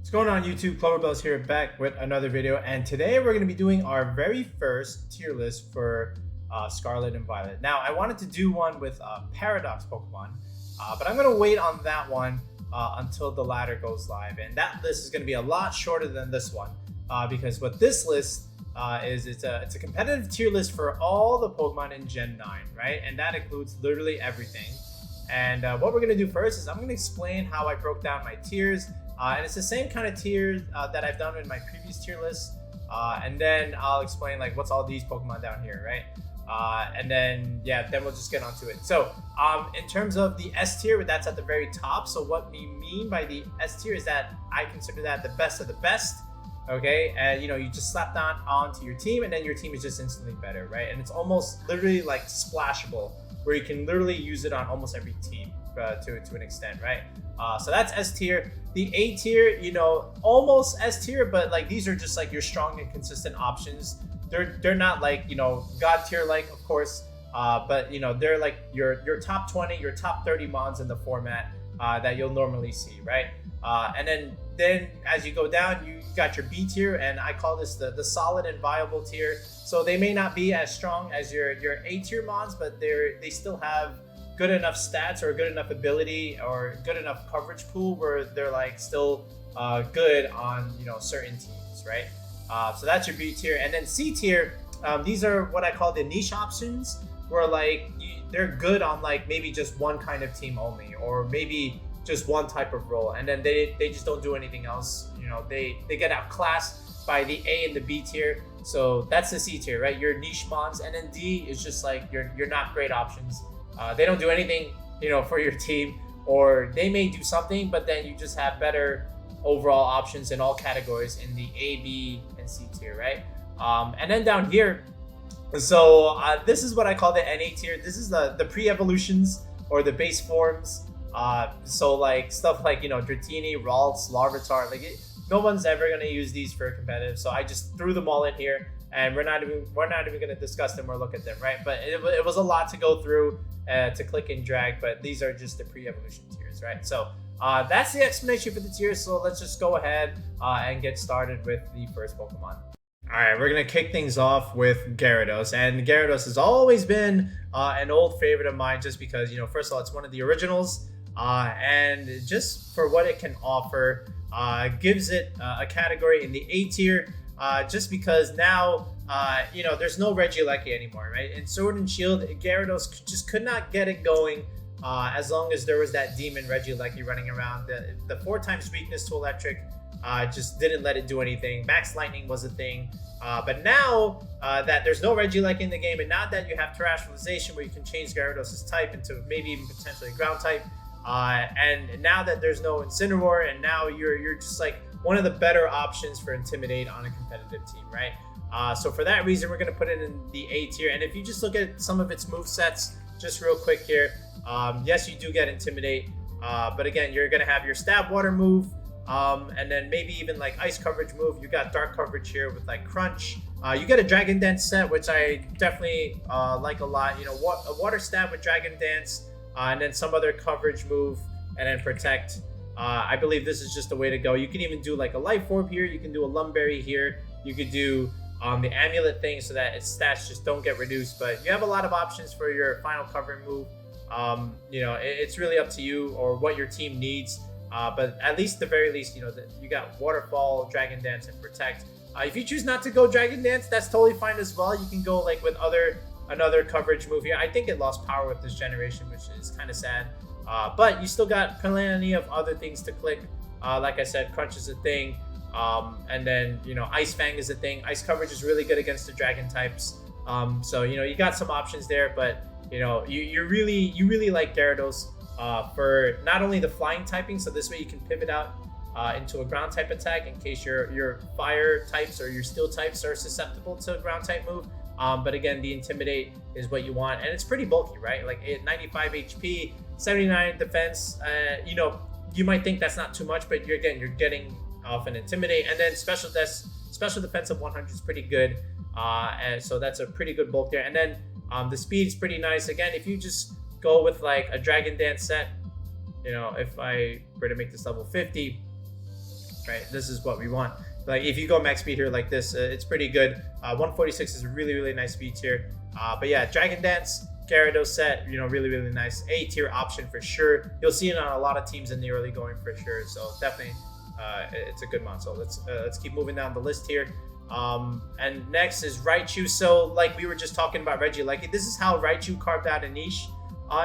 What's going on YouTube? Cloverbells here back with another video, and today we're going to be doing our very first tier list for Scarlet and Violet. Now I wanted to do one with Paradox Pokemon, but I'm going to wait on that one until the ladder goes live, and that list is going to be a lot shorter than this one because what this list is it's a competitive tier list for all the Pokemon in Gen 9, right? And that includes literally everything. And what we're going to do first is I'm going to explain how I broke down my tiers. And it's the same kind of tier that I've done in my previous tier list. And then I'll explain like what's all these Pokemon down here, right? And then, yeah, then we'll just get onto it. So in terms of the S tier, that's at the very top. So what we mean by the S tier is that I consider that the best of the best. Okay, and you just slap that onto your team, and then your team is just instantly better, right? And it's almost literally like splashable, where you can literally use it on almost every team to an extent, right? So that's S tier. The A tier, almost S tier, but like these are just like your strong and consistent options. They're not like God tier like, of course, but they're like your top 20, your top 30 mons in the format that you'll normally see, right? And then as you go down, you got your B tier, and I call this the solid and viable tier. So they may not be as strong as your A tier mons, but they still have good enough stats or good enough ability or good enough coverage pool where they're like still good on certain teams, right? So that's your B tier. And then C tier, these are what I call the niche options, where like they're good on like maybe just one kind of team only, or maybe just one type of role, and then they just don't do anything else. They get outclassed by the A and the B tier. So that's the C tier, right? Your niche mons. And then D is just like your not great options. They don't do anything for your team, or they may do something, but then you just have better overall options in all categories in the A, B, and C tier, right? And then down here, so this is what I call the NA tier. This is the pre-evolutions or the base forms. So like stuff like Dratini, Ralts, Larvitar, no one's ever gonna use these for competitive. So I just threw them all in here, and we're not even gonna discuss them or look at them, right? But it was a lot to go through to click and drag, but these are just the pre-evolution tiers, right? So that's the explanation for the tiers. So let's just go ahead and get started with the first Pokemon. All right, we're gonna kick things off with Gyarados, and Gyarados has always been an old favorite of mine, just because first of all, it's one of the originals, and just for what it can offer, gives it a category in the A tier, just because now there's no Regieleki anymore, right? In Sword and Shield, Gyarados just could not get it going as long as there was that demon Regieleki running around. The 4 times weakness to electric just didn't let it do anything. Max Lightning was a thing, but now that there's no Regieleki in the game, and now that you have Terrestrialization, where you can change Gyarados' type into maybe even potentially ground type, and now that there's no Incineroar, and now you're just like one of the better options for Intimidate on a competitive team, right? So for that reason, we're going to put it in the A tier. And if you just look at some of its movesets, just real quick here, yes, you do get Intimidate, but again, you're going to have your Stab Water move, and then maybe even like Ice coverage move. You got Dark coverage here with like Crunch. You get a Dragon Dance set, which I definitely like a lot. A Water Stab with Dragon Dance, and then some other coverage move, and then Protect. I believe this is just the way to go. You can even do like a Life Orb here. You can do a Lumberry here. You could do the Amulet thing so that its stats just don't get reduced. But you have a lot of options for your final covering move. It's really up to you or what your team needs. But at least, the very least, you got Waterfall, Dragon Dance, and Protect. If you choose not to go Dragon Dance, that's totally fine as well. You can go like with another coverage move here. I think it lost power with this generation, which is kind of sad. But you still got plenty of other things to click. Like I said, Crunch is a thing. And then, Ice Fang is a thing. Ice coverage is really good against the dragon types. So, you got some options there, but, you really like Gyarados for not only the flying typing, so this way you can pivot out into a ground type attack in case your fire types or your steel types are susceptible to a ground type move. But again, the Intimidate is what you want, and it's pretty bulky, right? Like 95 HP, 79 defense. You might think that's not too much, but you're getting off an Intimidate, and then special defense of 100 is pretty good, and so that's a pretty good bulk there. And then the speed is pretty nice. Again, if you just go with like a Dragon Dance set, if I were to make this level 50, right? This is what we want. Like if you go max speed here like this, it's pretty good. 146 is a really nice speed tier. But yeah, Dragon Dance, Gyarados set, really nice. A tier option for sure. You'll see it on a lot of teams in the early going for sure. So definitely, it's a good mon. So let's keep moving down the list here. And next is Raichu. So like we were just talking about Regieleki, this is how Raichu carved out a niche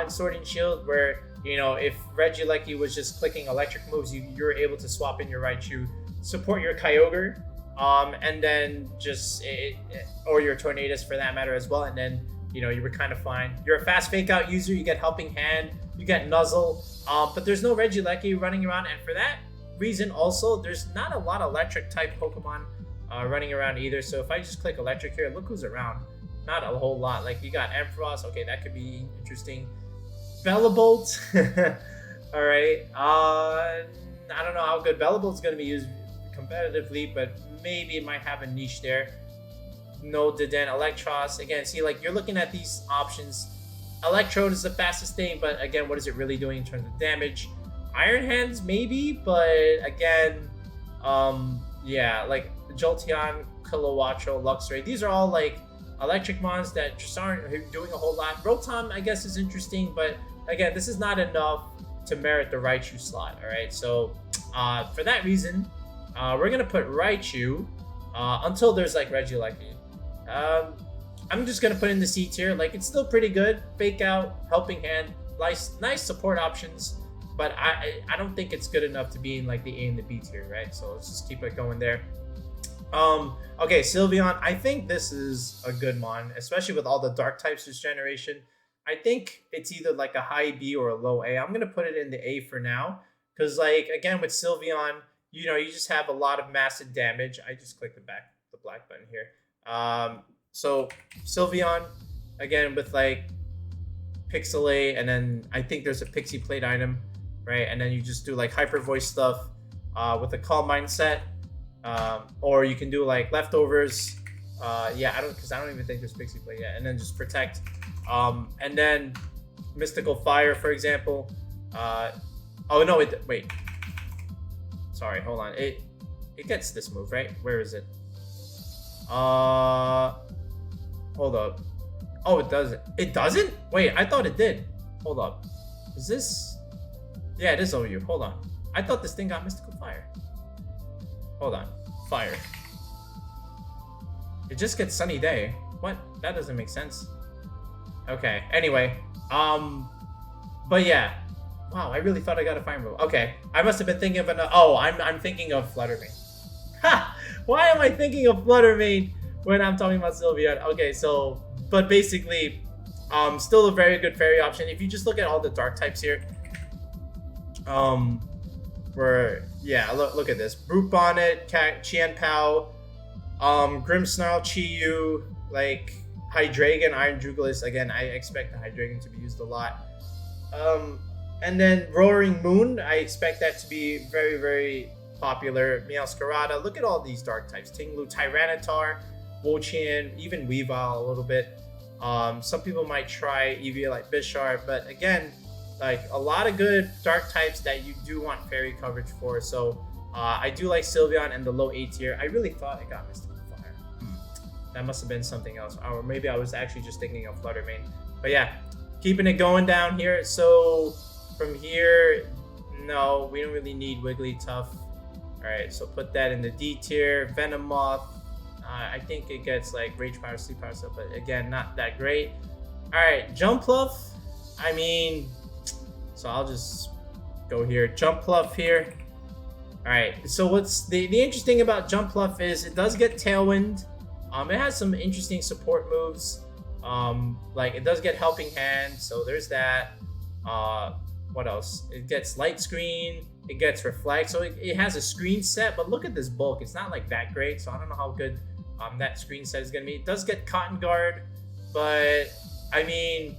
in Sword and Shield, where if Regieleki was just clicking electric moves, you're able to swap in your Raichu, support your Kyogre, and then or your Tornadus for that matter as well, and then you were kind of fine. You're a fast fake out user, you get Helping Hand, you get Nuzzle, but there's no Regieleki running around, and for that reason also there's not a lot of electric type Pokemon running around either. So if I just click electric here, look who's around. Not a whole lot. Like you got Ampharos, okay, that could be interesting. Bellabolt, all right. I don't know how good Bellabolt's going to be used competitively, but maybe it might have a niche there. No Deden, Electros. Again, see, like you're looking at these options. Electrode is the fastest thing, but again, what is it really doing in terms of damage? Iron Hands, maybe, but again, yeah, like Jolteon, Kilowattrel, Luxray. These are all like electric mons that just aren't doing a whole lot. Rotom, I guess, is interesting, but again, this is not enough to merit the Raichu slot. All right, so for that reason, we're gonna put Raichu until there's like Regieleki. I'm just gonna put in the C tier. Like it's still pretty good. Fake Out, Helping Hand, nice support options, but I don't think it's good enough to be in like the A and the B tier, right? So let's just keep it going there. Okay, Sylveon. I think this is a good mon, especially with all the dark types this generation. I think it's either like a high B or a low A. I'm gonna put it in the A for now, because like again with Sylveon, you just have a lot of massive damage. I just clicked the black button here. So Sylveon, again with like Pixelate, and then I think there's a Pixie Plate item, right? And then you just do like Hyper Voice stuff with the Calm Mindset. Or you can do like Leftovers. Yeah, I don't even think there's Pixie Play yet. And then just Protect. And then Mystical Fire, for example. Oh no, wait. Sorry, hold on. It gets this move, right? Where is it? Hold up. Oh, it doesn't. It doesn't? Wait, I thought it did. Hold up. Is this? Yeah, it is OU. Hold on. I thought this thing got Mystical Fire. Hold on. Fire. It just gets Sunny Day. What? That doesn't make sense. Okay. Anyway. But yeah. Wow, I really thought I got a fire move. Okay. I must have been thinking of another. Oh, I'm thinking of Flutter Mane. Ha! Why am I thinking of Flutter Mane when I'm talking about Sylveon? Okay, so but basically, still a very good fairy option. If you just look at all the dark types here. Yeah, look at this. Brute Bonnet, Qianpao, Grimmsnarl, Chi-Yu, like Hydreigon, Iron Jugulis. Again, I expect the Hydreigon to be used a lot. And then Roaring Moon, I expect that to be very popular. Meowscarada. Look at all these dark types. Tinglu, Tyranitar, Wo-Chien, even Weavile a little bit. Some people might try Eevee like Bisharp, but again, like a lot of good dark types that you do want fairy coverage for. So I do like Sylveon and the low A tier. I really thought it got Mystical Fire. That must have been something else, or maybe I was actually just thinking of Flutter Mane. But yeah, keeping it going down here. So from here, no, we don't really need Wigglytuff. All right, so put that in the D tier. Venomoth, I think it gets like Rage Power, Sleep Power stuff, but again, not that great. All right, Jumpluff. I mean, so I'll just go here. Jumpluff here. All right, so what's the interesting about Jumpluff is it does get Tailwind. It has some interesting support moves. Like it does get Helping Hand, so there's that. What else? It gets Light Screen. It gets Reflect. So it has a screen set, but look at this bulk. It's not like that great, so I don't know how good that screen set is gonna be. It does get Cotton Guard, but I mean,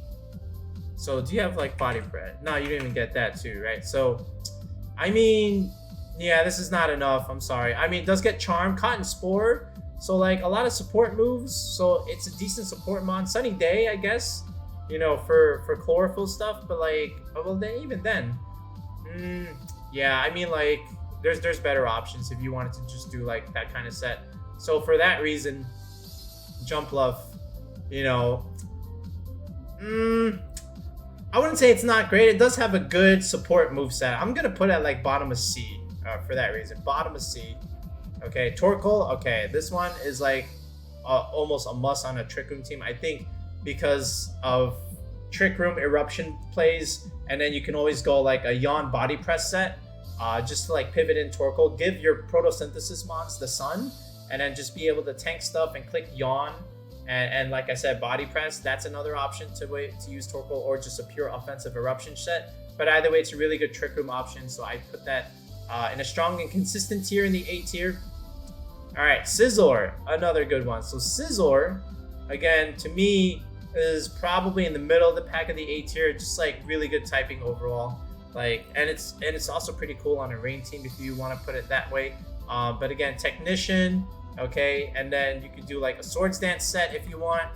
so do you have like Body Bread? No, you didn't even get that too, right? So, I mean, yeah, this is not enough. I'm sorry. I mean, it does get Charm, Cotton Spore. So like a lot of support moves. So it's a decent support mon. Sunny Day, I guess, for chlorophyll stuff. But like, well, then even then, yeah, I mean, like there's better options if you wanted to just do like that kind of set. So for that reason, Jump Love, you know, I wouldn't say it's not great. It does have a good support moveset. I'm gonna put it at like bottom of C for that reason. Bottom of C. Okay, Torkoal. Okay, this one is like almost a must on a Trick Room team. I think because of Trick Room Eruption plays, and then you can always go like a Yawn body press set, just to like pivot in Torkoal. Give your Photosynthesis mons the sun, and then just be able to tank stuff and click Yawn. And like I said, body press, that's another option to use Torkoal, or just a pure offensive eruption set. But either way, it's a really good Trick Room option. So I put that in a strong and consistent tier in the A tier. All right, Scizor, another good one. So Scizor, again, to me, is probably in the middle of the pack of the A tier. Just like really good typing overall. Like, and it's also pretty cool on a rain team if you want to put it that way. But again, Technician. Okay, and then you could do like a Swords Dance set if you want.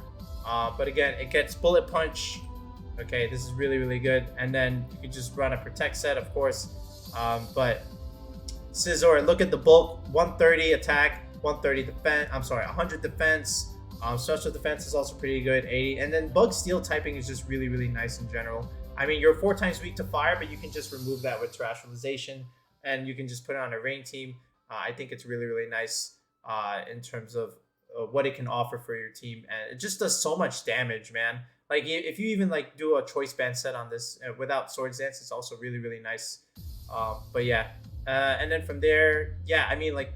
But again, it gets Bullet Punch. Okay, this is really, really good. And then you could just run a Protect set, of course. But Scizor, look at the bulk. 130 attack, 130 defense. I'm sorry, 100 defense. Special defense is also pretty good, 80. And then Bug Steel typing is just really, really nice in general. I mean, you're 4 times weak to fire, but you can just remove that with Terrestrialization. And you can just put it on a rain team. I think it's really, really nice. In terms of what it can offer for your team, and it just does so much damage, man. Like if you even like do a choice band set on this without Swords Dance, it's also really, really nice. But yeah, and then from there, yeah, I mean like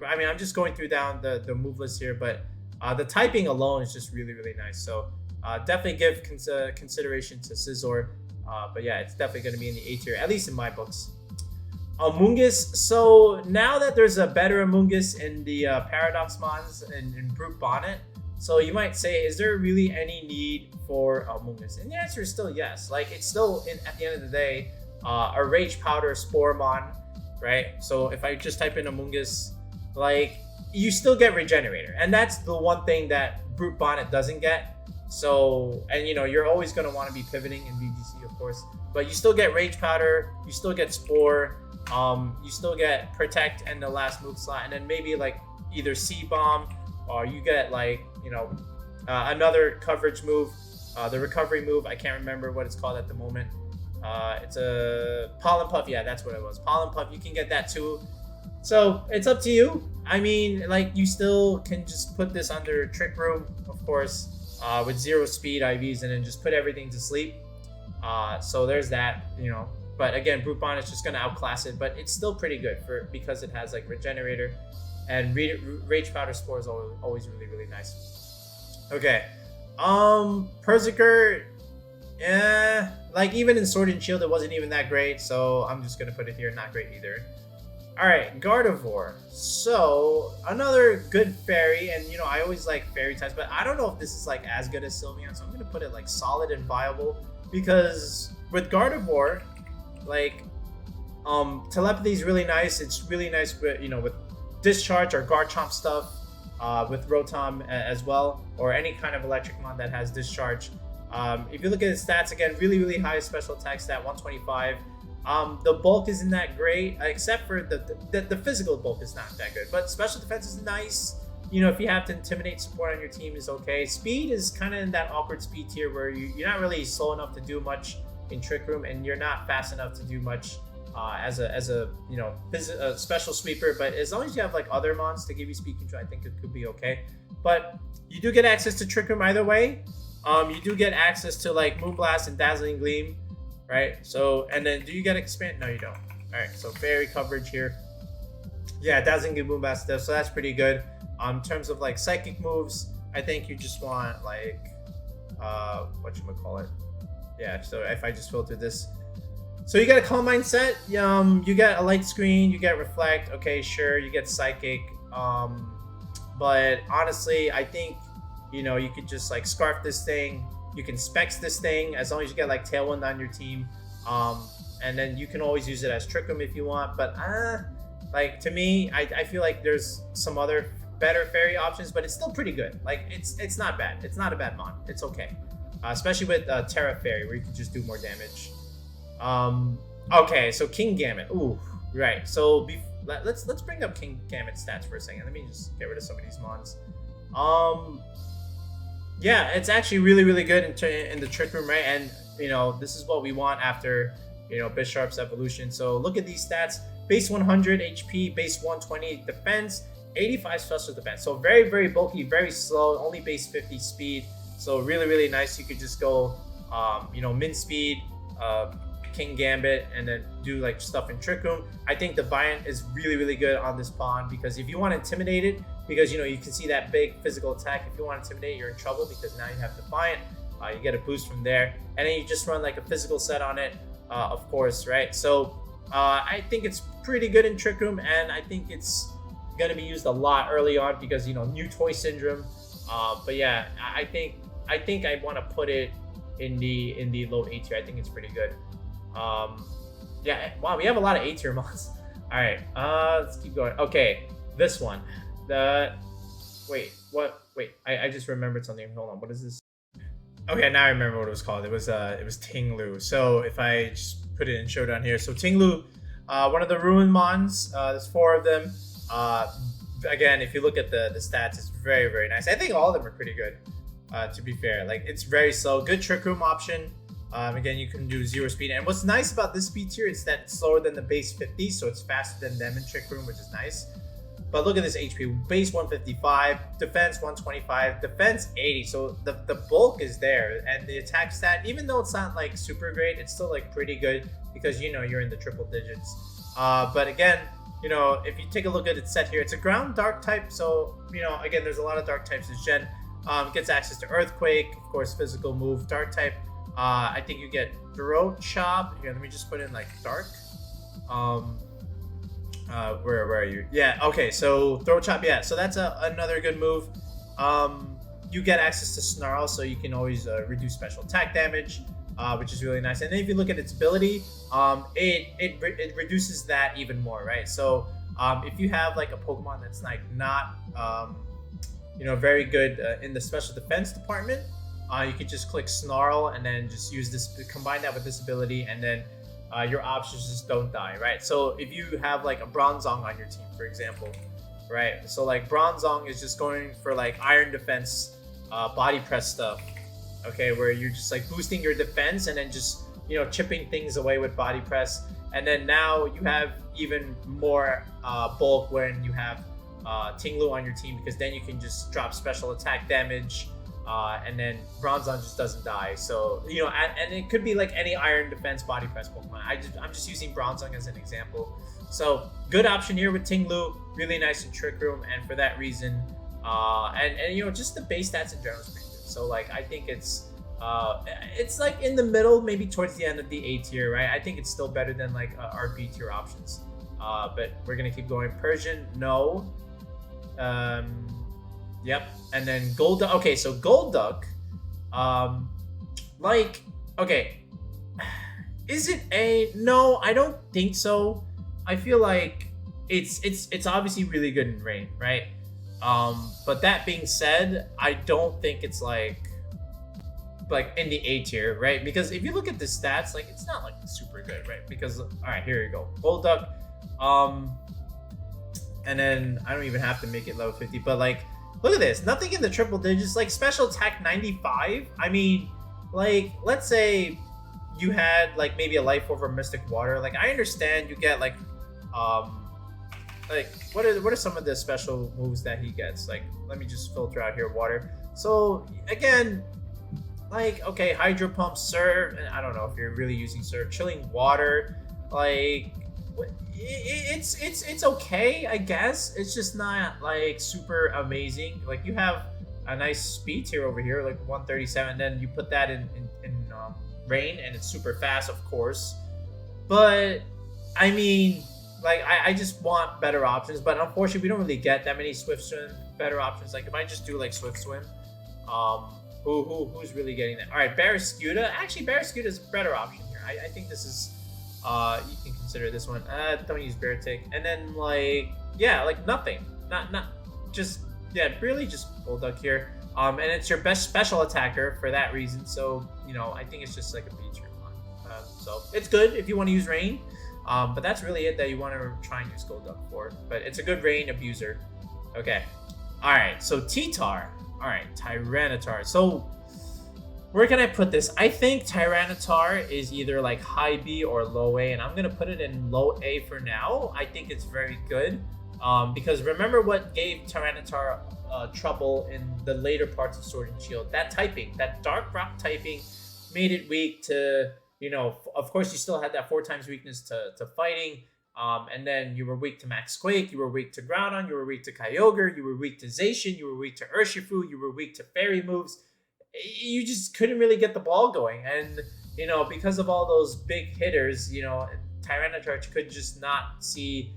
I'm just going through down the move list here, but the typing alone is just really, really nice. So definitely give consideration to Scizor. But yeah, it's definitely going to be in the A tier, at least in my books. Amoonguss. So now that there's a better Amoonguss in the Paradox Mons and in Brute Bonnet, so you might say, is there really any need for Amoonguss? And the answer is still yes. Like it's still, at the end of the day, a Rage Powder Spore Mon, right? So if I just type in Amoonguss, like you still get Regenerator, and that's the one thing that Brute Bonnet doesn't get. So, and you know, you're always going to want to be pivoting in VGC, of course, but you still get Rage Powder, you still get Spore. You still get Protect and the last move slot, and then maybe like either C-Bomb, or you get like, you know, another coverage move, the recovery move. I can't remember what it's called at the moment. It's a Pollen Puff. Yeah, that's what it was. Pollen Puff. You can get that too. So it's up to you. I mean, like you still can just put this under Trick Room, of course, with 0 speed IVs, and then just put everything to sleep. So there's that, you know. But again, Brute Bonnet is just going to outclass it, but it's still pretty good because it has like Regenerator, and Rage Powder Spore is always really, really nice. Okay. Berserker, yeah, like even in Sword and Shield, it wasn't even that great, so I'm just going to put it here, not great either. All right, Gardevoir. So another good fairy, and you know, I always like fairy types, but I don't know if this is like as good as Sylveon, so I'm going to put it like solid and viable, because with Gardevoir, like telepathy is really nice. It's really nice with, you know, with Discharge or Garchomp stuff, with Rotom as well, or any kind of electric mon that has Discharge. If you look at his stats again, really, really high special attack stat, 125. The bulk isn't that great, except for the physical bulk is not that good, but special defense is nice. You know, if you have to intimidate support on your team is okay. Speed is kind of in that awkward speed tier where you're not really slow enough to do much in Trick Room, and you're not fast enough to do much as a you know, a special sweeper. But as long as you have like other mons to give you speed control, I think it could be okay. But you do get access to Trick Room either way. You do get access to like Moonblast and Dazzling Gleam, right? So, and then do you get expand? No, you don't. All right, so fairy coverage here. Yeah, Dazzling Gleam, Moonblast stuff, so that's pretty good. In terms of like psychic moves, I think you just want like whatchamacallit. Yeah, so if I just filter this, so you get a Calm Mind set, you get a Light Screen, you get Reflect, okay, sure, you get Psychic, but honestly, I think, you know, you could just like Scarf this thing, you can Specs this thing, as long as you get like Tailwind on your team, and then you can always use it as Trick Room if you want, but like to me, I feel like there's some other better fairy options, but it's still pretty good. Like it's not bad, it's not a bad mon, it's okay. Especially with Terra Fairy, where you can just do more damage. Okay, so King Gamut. Ooh, Right. So let's bring up King Gambit stats for a second. Let me just get rid of some of these mons. Yeah, it's actually really good in the trick room, right? And you know, this is what we want after, you know, Bisharp's evolution. So look at these stats: base 100 HP, base 120 defense, 85 special defense. So very bulky, very slow. Only base 50 speed. So really nice. You could just go, you know, min speed, King Gambit, and then do like stuff in Trick Room. I think Defiant is really good on this pawn, because if you want to intimidate it, because you know you can see that big physical attack. If you want to intimidate, you're in trouble, because now you have Defiant. You get a boost from there, and then you just run like a physical set on it, of course, right? So I think it's pretty good in Trick Room, and I think it's gonna be used a lot early on because, you know, new toy syndrome. But yeah, I think I want to put it in the low A tier. I think it's pretty good. Yeah, wow, we have a lot of A tier mons. All right, let's keep going. Okay, this one. Wait, I just remembered something. Hold on, what is this? Okay, now I remember what it was called. It was Tinglu. So if I just put it in showdown here, so Tinglu, one of the ruin mons. There's 4 of them. Again, if you look at the stats, it's very nice. I think all of them are pretty good. To be fair, like, it's very slow. Good trick room option. Again, you can do 0 speed, and what's nice about this speed tier is that it's slower than the base 50, so it's faster than them in trick room, which is nice. But look at this HP: base 155, defense 125, defense 80. So the bulk is there, and the attack stat, even though it's not like super great, it's still like pretty good, because you know you're in the triple digits. But again, you know, if you take a look at its set here, it's a ground dark type. So you know, again, there's a lot of dark types this gen. Gets access to Earthquake, of course, physical move, dark type. I think you get Throat Chop. Here, let me just put in like dark. Where are you? Yeah, okay, so Throat Chop, yeah. So that's another good move. You get access to Snarl, so you can always reduce special attack damage, which is really nice. And then if you look at its ability, it reduces that even more, right? So if you have like a Pokemon that's like not you know, very good in the special defense department, you could just click Snarl and then just use this, combine that with this ability, and then your options just don't die, right? So if you have like a Bronzong on your team, for example, right? So like Bronzong is just going for like iron defense, body press stuff, okay, where you're just like boosting your defense and then just, you know, chipping things away with body press. And then now you have even more bulk when you have Tinglu on your team, because then you can just drop special attack damage, and then Bronzong just doesn't die. So, you know, and it could be like any iron defense body press Pokemon. I'm just using Bronzong as an example. So good option here with Tinglu, really nice in Trick Room, and for that reason, and you know, just the base stats in general is pretty good. So like, I think it's like in the middle, maybe towards the end of the A tier, right? I think it's still better than like our B tier options. But we're gonna keep going. Persian, no. Yep. And then Golduck. Okay, so Golduck, like, okay, is it A? No, I don't think so. I feel like it's obviously really good in rain, right? But that being said, I don't think it's like in the A tier, right? Because if you look at the stats, like, it's not like super good, right? Because, all right, here you go, Golduck, and then I don't even have to make it level 50, but like, look at this, nothing in the triple digits, like special attack 95. I mean, like, let's say you had like maybe a life over Mystic Water. Like, I understand you get like what are some of the special moves that he gets? Like, let me just filter out here, water. So again, like, okay, Hydro Pump, Serve, and I don't know if you're really using Serve, Chilling Water, like, it's okay, I guess. It's just not like super amazing. Like, you have a nice speed tier over here, like 137, then you put that in rain, and it's super fast, of course. But I mean, like, I just want better options, but unfortunately we don't really get that many Swift Swim better options. Like, if I just do like Swift Swim, who's really getting that? All right, Barraskewda. Actually, Barraskewda is a better option here. I think this is you can consider this one. Don't use Bear Tick. And then, like, yeah, like nothing. Not just, yeah, really just Golduck here. And it's your best special attacker for that reason. So, you know, I think it's just like a B tier one. So it's good if you want to use rain. But that's really it that you want to try and use Gold Duck for. But it's a good rain abuser. Okay. Alright, so T-Tar. Alright, Tyranitar. So where can I put this? I think Tyranitar is either like high B or low A, and I'm going to put it in low A for now. I think it's very good. Because remember what gave Tyranitar trouble in the later parts of Sword and Shield? That typing, that Dark Rock typing made it weak to, you know, of course you still had that 4 times weakness to fighting. And then you were weak to Max Quake, you were weak to Groudon, you were weak to Kyogre, you were weak to Zacian, you were weak to Urshifu, you were weak to Fairy moves. You just couldn't really get the ball going. And, you know, because of all those big hitters, you know, Tyranitar could just not see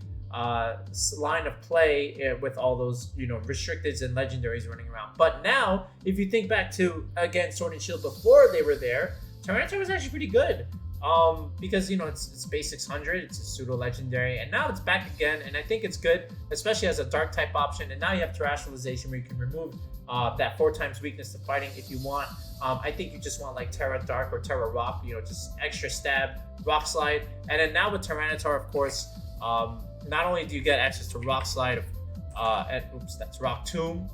line of play with all those, you know, restricteds and legendaries running around. But now, if you think back to, again, Sword and Shield before they were there, Tyranitar was actually pretty good. Because, you know, it's base 600, it's a pseudo legendary, and now it's back again, and I think it's good, especially as a dark type option. And now you have terrestrialization where you can remove that 4 times weakness to fighting if you want. I think you just want like Terra Dark or Terra Rock, you know, just extra stab, Rock Slide. And then now with Tyranitar, of course, not only do you get access to Rock Slide, and oops, that's Rock Tomb,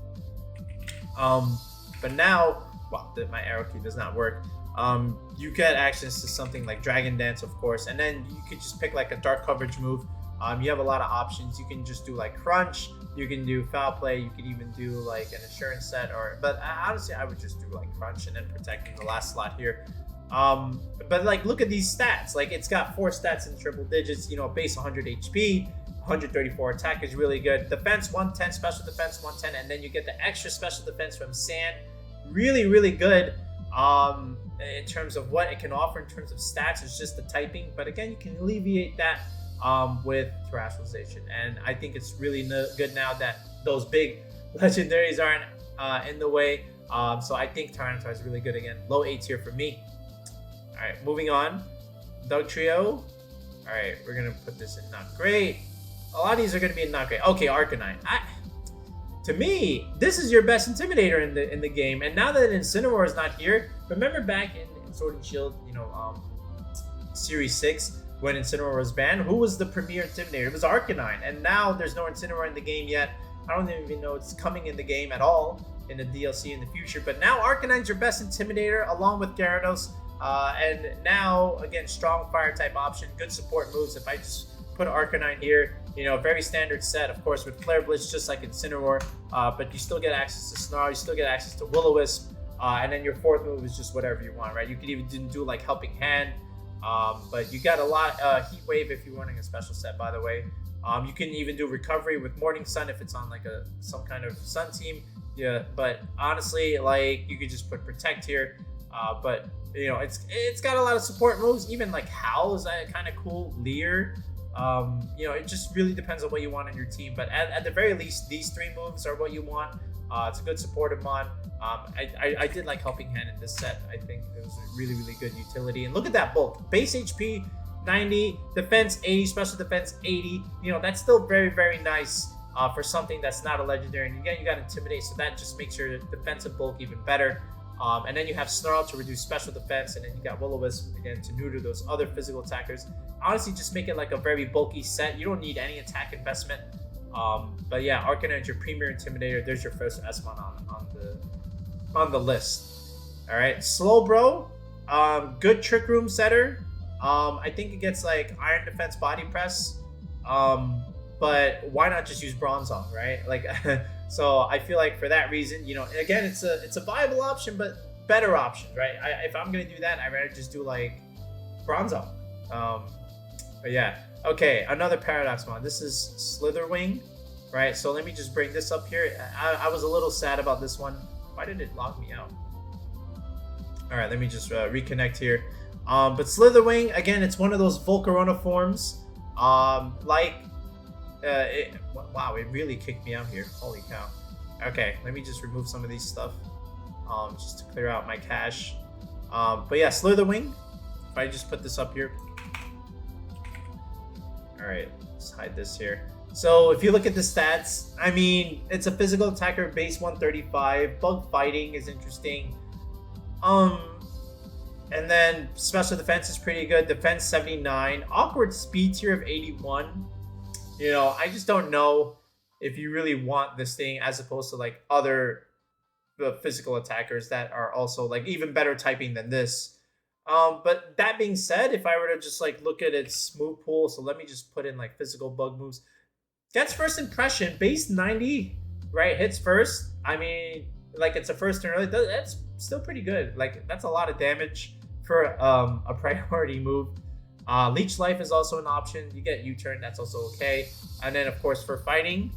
but now, well, my arrow key does not work. You get access to something like Dragon Dance, of course, and then you could just pick like a dark coverage move. You have a lot of options. You can just do like Crunch, you can do Foul Play, you could even do like an Assurance Set, but honestly, I would just do like Crunch and then Protect in the last slot here. But like, look at these stats. Like, it's got 4 stats in triple digits, you know, base 100 HP, 134 attack is really good. Defense 110, special defense 110, and then you get the extra special defense from Sand. Really, really good. In terms of what it can offer in terms of stats, it's just the typing. But again, you can alleviate that with terrestrialization. And I think it's really good now that those big legendaries aren't in the way. So I think Tyranitar is really good again. Low A tier for me. All right, moving on. Dugtrio. All right, we're going to put this in not great. A lot of these are going to be in not great. Okay, Arcanine. To me, this is your best Intimidator in the game. And now that Incineroar is not here, remember back in Sword and Shield, you know, Series 6, when Incineroar was banned, who was the premier Intimidator? It was Arcanine. And now there's no Incineroar in the game yet. I don't even know it's coming in the game at all in the DLC in the future. But now Arcanine's your best Intimidator along with Gyarados. And now, again, strong fire type option, good support moves. If I just put Arcanine here, you know, very standard set, of course, with Flare Blitz, just like Incineroar, but you still get access to Snarl, you still get access to Will-O-Wisp, and then your 4th move is just whatever you want, right? You could even do like Helping Hand, but you got a lot, Heat Wave if you're running a special set, by the way. You can even do Recovery with Morning Sun if it's on like some kind of Sun team. Yeah, but honestly, like, you could just put Protect here, but you know, it's got a lot of support moves. Even like Howl is kind of cool. Leer. You know, it just really depends on what you want on your team, but at the very least, these 3 moves are what you want. It's a good supportive mod. I did like Helping Hand in this set. I think it was a really, really good utility. And look at that bulk. Base HP 90, defense 80, special defense 80. You know, that's still very, very nice for something that's not a legendary. And again, you got Intimidate, so that just makes your defensive bulk even better. And then you have Snarl to reduce special defense, and then you got Will-O-Wisp again to neuter those other physical attackers. Honestly, just make it like a very bulky set. You don't need any attack investment. But yeah, Arcanine is your premier Intimidator. There's your first S-Mon on the list. All right, Slowbro, good Trick Room setter. I think it gets like Iron Defense Body Press. But why not just use Bronzong, right? Like, so I feel like for that reason, you know, again, it's a viable option, but better options, right? If I'm gonna do that, I'd rather just do like Bronzong. But yeah, okay, another Paradox mod. This is Slitherwing, right? So let me just bring this up here. I was a little sad about this one. Why did it log me out? All right, let me just reconnect here. But Slitherwing, again, it's one of those Volcarona forms. Wow, it really kicked me out here. Holy cow. Okay, let me just remove some of these stuff just to clear out my cache. But yeah, Slitherwing. If I just put this up here. All right, let's hide this here. So if you look at the stats, I mean, it's a physical attacker, base 135. Bug fighting is interesting. And then special defense is pretty good. Defense 79. Awkward speed tier of 81. You know, I just don't know if you really want this thing as opposed to like other physical attackers that are also like even better typing than this. But that being said, if I were to just like look at its move pool, so let me just put in like physical bug moves. Gets first impression, base 90, right? Hits first. I mean, like it's a first turn early. That's still pretty good. Like that's a lot of damage for a priority move. Leech life is also an option. You get U-turn, that's also okay. And then of course for fighting,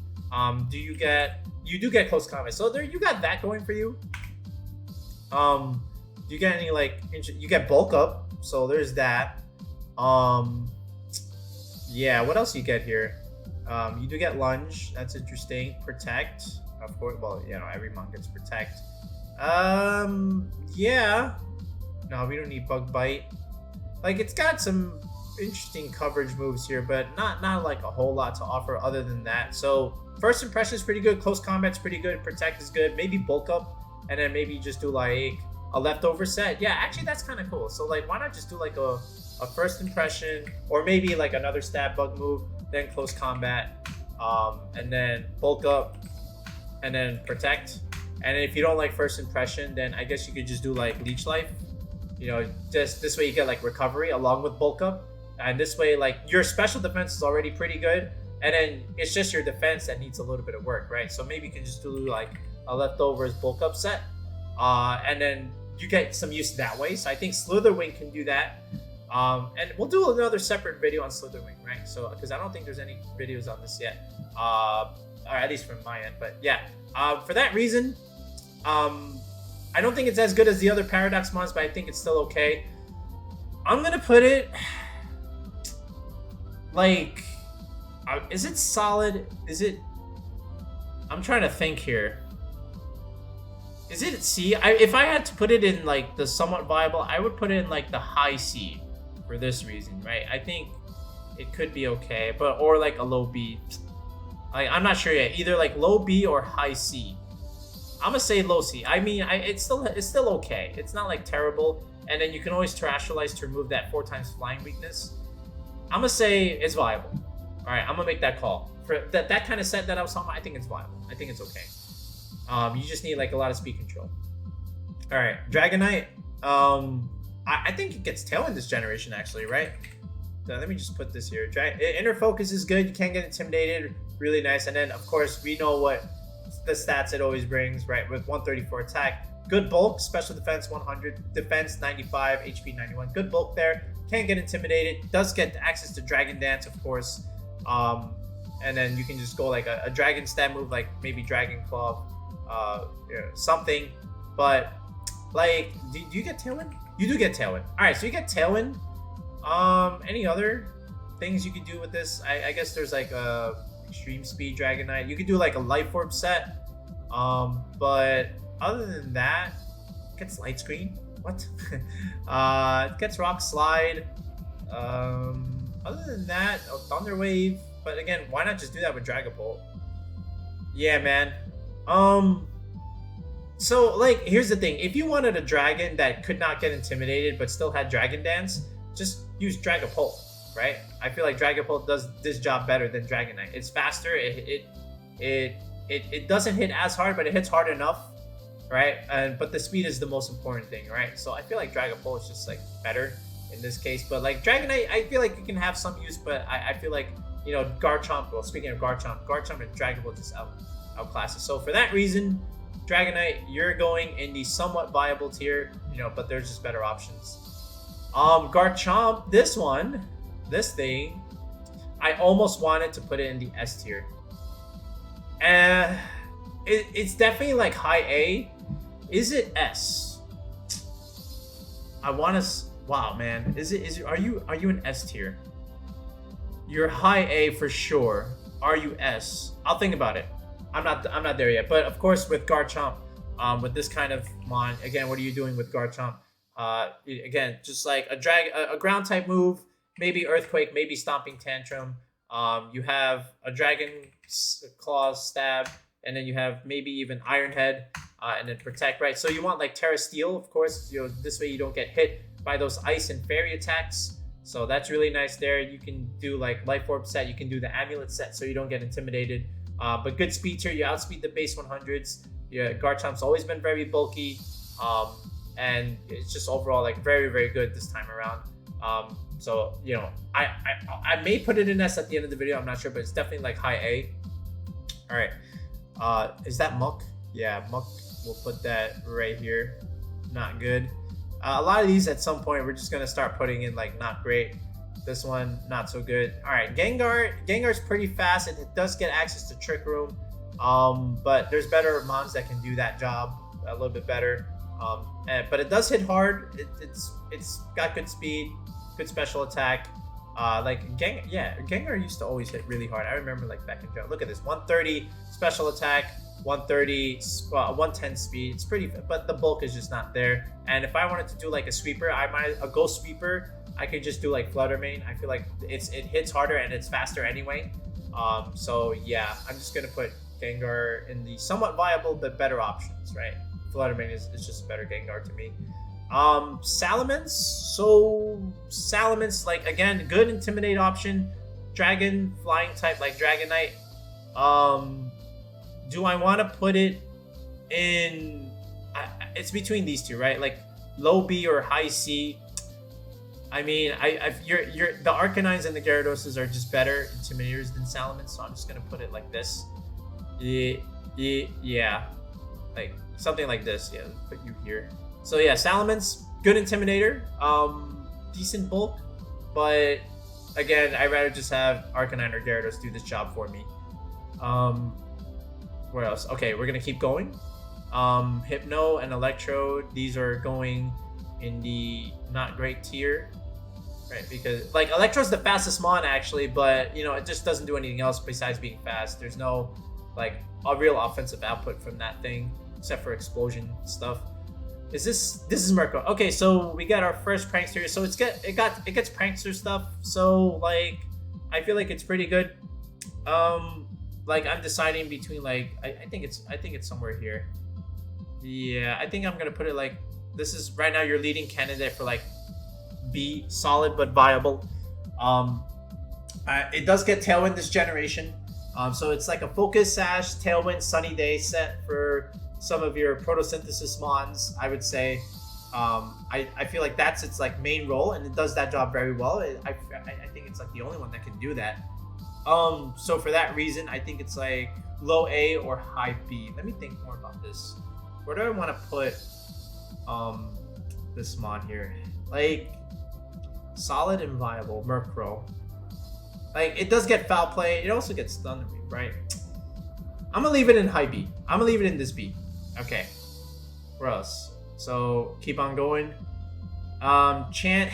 you do get close combat. So there you got that going for you. Do you get any like you get bulk up, so there's that. Yeah, what else you get here? You do get lunge, that's interesting. Protect, of course. Well, you know, every monk gets protect. Yeah. No, we don't need bug bite. Like it's got some interesting coverage moves here, but not like a whole lot to offer other than that. So first impression is pretty good, close combat's pretty good, protect is good, maybe bulk up, and then maybe just do like a leftover set. Yeah, actually that's kind of cool. So like why not just do like a first impression, or maybe like another stab bug move, then close combat, and then bulk up, and then protect. And if you don't like first impression, then I guess you could just do like leech life. You know, just this way you get like recovery along with bulk up, and this way like your special defense is already pretty good, and then it's just your defense that needs a little bit of work, right? So maybe you can just do like a leftovers bulk up set, and then you get some use that way. So I think Slitherwing can do that, and we'll do another separate video on Slitherwing, right? So because I don't think there's any videos on this yet, or at least from my end. But yeah, for that reason, I don't think it's as good as the other Paradox mons, but I think it's still okay. I'm gonna put it like, is it solid? Is it? I'm trying to think here. Is it C? If I had to put it in like the somewhat viable, I would put it in like the high C for this reason, right? I think it could be okay, but or like a low B. Like I'm not sure yet. Either like low B or high C. I'm gonna say low C. I mean, it's still okay. It's not like terrible. And then you can always terrestrialize to remove that 4x flying weakness. I'm gonna say it's viable. All right, I'm gonna make that call for that kind of set that I was talking about. I think it's viable. I think it's okay. You just need like a lot of speed control. All right, Dragonite. I think it gets Tailwind this generation actually, right? So let me just put this here. Inner Focus is good. You can't get intimidated. Really nice. And then of course we know what the stats it always brings, right? With 134 attack, good bulk, special defense 100, defense 95, HP 91. Good bulk there. Can't get intimidated. Does get access to Dragon Dance, of course. And then you can just go like a Dragon stat move, like maybe Dragon Claw, something. But like, do you get Tailwind? You do get Tailwind. All right, so you get Tailwind. Any other things you could do with this? I guess there's like a Extreme Speed Dragonite. You could do like a Life Orb set. But other than that, it gets Light Screen. What? It gets Rock Slide. Other than that, Thunder Wave. But again, why not just do that with Dragapult? Yeah, man. So like, here's the thing. If you wanted a dragon that could not get intimidated but still had Dragon Dance, just use Dragapult. Right? I feel like Dragapult does this job better than Dragonite. It's faster. It doesn't hit as hard, but it hits hard enough, right? But the speed is the most important thing, right? So I feel like Dragapult is just like better in this case. But like Dragonite, I feel like it can have some use, but I feel like, you know, Garchomp. Well, speaking of Garchomp and Dragapult just outclass it. So for that reason, Dragonite, you're going in the somewhat viable tier, you know, but there's just better options. Garchomp, this thing, I almost wanted to put it in the S tier. And it's definitely like high A. Is it S? I want to. Wow, man. Are you an S tier? You're high A for sure. Are you S? I'll think about it. I'm not there yet. But of course, with Garchomp, with this kind of mon, again, what are you doing with Garchomp? Again, just like a ground type move. Maybe Earthquake, maybe Stomping Tantrum. You have a Dragon Claw Stab, and then you have maybe even Iron Head, and then Protect, right? So you want like Terra Steel, of course. You know, this way you don't get hit by those ice and fairy attacks. So that's really nice there. You can do like life orb set. You can do the amulet set so you don't get intimidated. But good speed here. You outspeed the base 100s. Yeah, Garchomp's always been very bulky. And it's just overall like very, very good this time around. So, you know, I may put it in S at the end of the video. I'm not sure, but it's definitely like high A. All right. Is that Muck? Yeah, Muck. We'll put that right here. Not good. A lot of these at some point we're just gonna start putting in like not great. This one not so good. All right, Gengar's pretty fast. It does get access to Trick Room, but there's better mons that can do that job a little bit better. But it does hit hard. It's got good speed, good special attack. Gengar used to always hit really hard. I remember like back in John. Look at this, 130 special attack, 130, 110 speed. It's pretty, but the bulk is just not there. And if I wanted to do like a sweeper, a ghost sweeper, I could just do like Flutter Mane. I feel like it hits harder and it's faster anyway. So yeah, I'm just gonna put Gengar in the somewhat viable but better options, right? Flutter Mane is just a better Gengar to me. Salamence. So Salamence, like again, good intimidate option. Dragon flying type like Dragonite. Do I want to put it in? It's between these two, right? Like low B or high C. I mean, the Arcanines and the Gyarados are just better intimidators than Salamence, so I'm just gonna put it like this. Yeah, like something like this. Yeah, put you here. So yeah, Salamence, good intimidator, decent bulk, but again, I'd rather just have Arcanine or Gyarados do this job for me. Where else? Okay, we're gonna keep going. Hypno and Electrode, these are going in the not great tier, right? Because like Electrode's the fastest mon actually, but you know it just doesn't do anything else besides being fast. There's no like a real offensive output from that thing except for explosion stuff. This is Mirko. Okay, so we got our first prankster. So it gets prankster stuff. So like I feel like it's pretty good. Like I'm deciding between like I think it's somewhere here. Yeah, I think I'm gonna put it like this is right now your leading candidate for like B, solid but viable. It does get Tailwind this generation. So it's like a Focus Sash, Tailwind, Sunny Day set for some of your photosynthesis mons, I would say. I feel like that's its like main role, and it does that job very well. I think it's like the only one that can do that. So for that reason, I think it's like low A or high B. Let me think more about this. Where do I want to put this mon here? Like solid and viable, Murkrow. Like it does get foul play. It also gets Thunder Wave, right? I'm gonna leave it in high B. I'm gonna leave it in this B. Okay. Where else? So keep on going. Chant.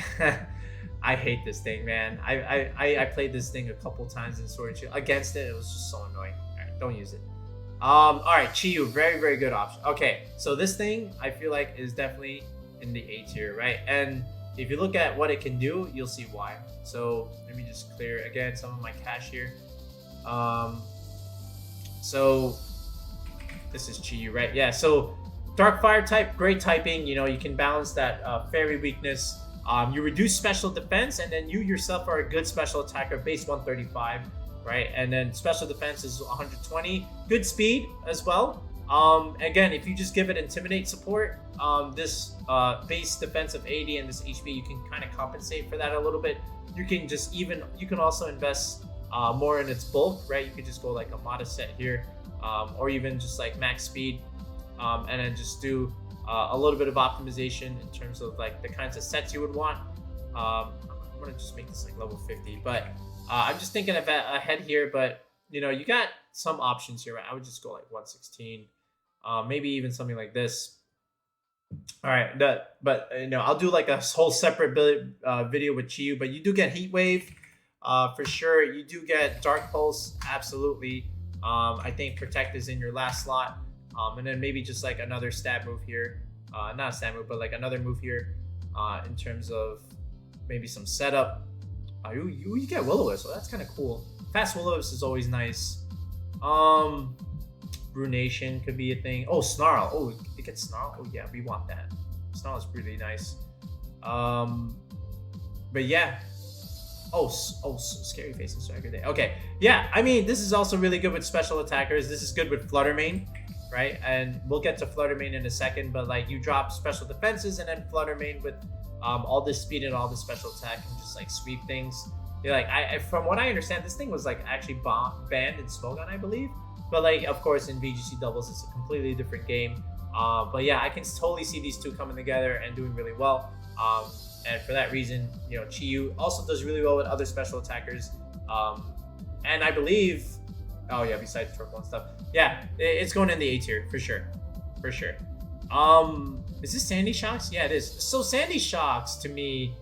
I hate this thing, man. I played this thing a couple times in Sword and Shield. Against it, it was just so annoying. Alright, don't use it. Alright, Chiyu, very, very good option. Okay, so this thing I feel like is definitely in the A tier, right? And if you look at what it can do, you'll see why. So let me just clear again some of my cache here. So this is Chiyu, right? Yeah, so Dark Fire type, great typing. You know, you can balance that fairy weakness. You reduce special defense, and then you yourself are a good special attacker, base 135, right? And then special defense is 120. Good speed as well. Again, if you just give it Intimidate support, this base defense of 80 and this HP, you can kind of compensate for that a little bit. You can also invest more in its bulk, right? You could just go like a modest set here, or even just like max speed, and then just do a little bit of optimization in terms of like the kinds of sets you would want. I'm gonna just make this like level 50, but I'm just thinking ahead here. But you know, you got some options here, right? I would just go like 116, maybe even something like this. All right, but you know, I'll do like a whole separate video with Chiyu. But you do get Heat Wave, for sure. You do get Dark Pulse, absolutely. I think Protect is in your last slot. And then maybe just like another stab move here. Not a stab move, but like another move here in terms of maybe some setup. You get Will-O-Wisp, so that's kind of cool. Fast Will-O-Wisp is always nice. Brunation could be a thing. Oh, Snarl. Oh, it gets Snarl. Oh yeah, we want that. Snarl is really nice. But yeah. Scary face and striker day. Okay, yeah. I mean, this is also really good with special attackers. This is good with Flutter Mane, right? And we'll get to Flutter Mane in a second. But like, you drop special defenses and then Flutter Mane with all this speed and all this special attack and just like sweep things. You're like, from what I understand, this thing was like actually banned in Smogon, I believe. But like, of course, in VGC doubles, it's a completely different game. But yeah, I can totally see these two coming together and doing really well. And for that reason, you know, Chiyu also does really well with other special attackers. And I believe, oh yeah, besides Torkoal and stuff, yeah, it's going in the A tier for sure, for sure. Is this Sandy Shocks? Yeah, it is. So Sandy Shocks to me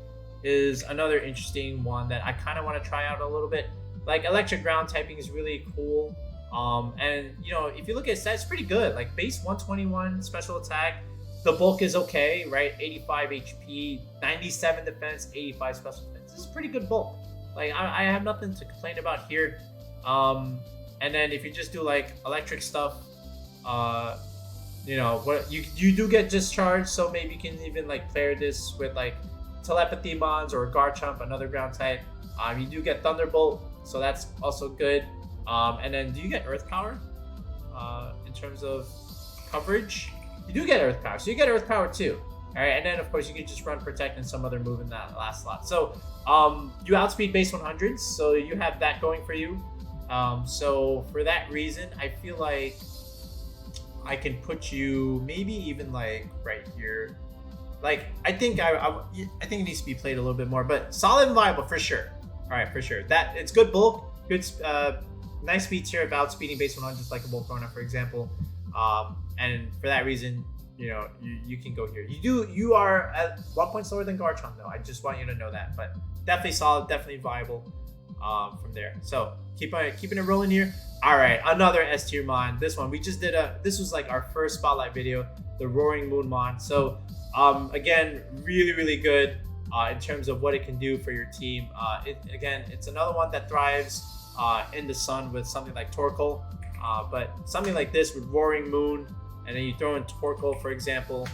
is another interesting one that I kind of want to try out a little bit. Like, electric ground typing is really cool. And you know, if you look at stats, it's pretty good. Like base 121 special attack. The bulk is okay, right? 85 HP, 97 defense, 85 special defense. This is pretty good bulk. Like, I have nothing to complain about here. And then if you just do like electric stuff, you know, what you do get discharged, so maybe you can even like pair this with like telepathy mons or Garchomp, another ground type. You do get Thunderbolt, so that's also good. And then do you get Earth Power in terms of coverage? You do get Earth Power, so you get Earth Power too. All right, and then of course you can just run Protect and some other move in that last slot. So you outspeed base 100s, so you have that going for you. So for that reason, I feel like I can put you maybe even like right here. Like, I think I think it needs to be played a little bit more, but solid and viable for sure. All right, for sure. That it's good bulk, good, nice speed tier of outspeeding base 100s like a Volcarona, for example. And for that reason, you know, you can go here. You are at 1 point slower than Garchomp though. I just want you to know that, but definitely solid, definitely viable from there. So keeping it rolling here. All right, another S tier mon. This one we just did this was like our first spotlight video, the Roaring Moon mon. So again, really good in terms of what it can do for your team. It's another one that thrives in the sun with something like Torkoal, but something like this with Roaring Moon, and then you throw in Torkoal, for example,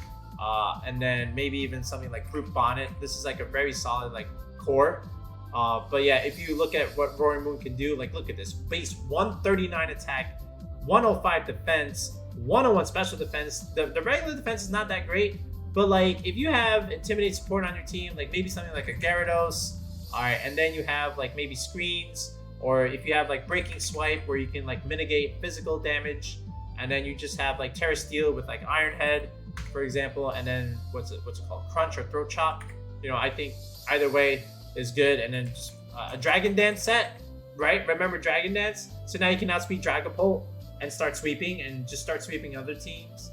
and then maybe even something like Group Bonnet. This is like a very solid like core. But yeah, if you look at what Roaring Moon can do, like look at this, base 139 attack, 105 defense, 101 special defense. The regular defense is not that great, but like if you have Intimidate support on your team, like maybe something like a Gyarados, all right, and then you have like maybe screens, or if you have like Breaking Swipe where you can like mitigate physical damage, and then you just have like Terra Steel with like Iron Head, for example, and then what's it called, Crunch or Throat Chop. You know, I think either way is good. And then just a Dragon Dance set, right? Remember Dragon Dance? So now you can outspeed Dragapult and start sweeping, and just start sweeping other teams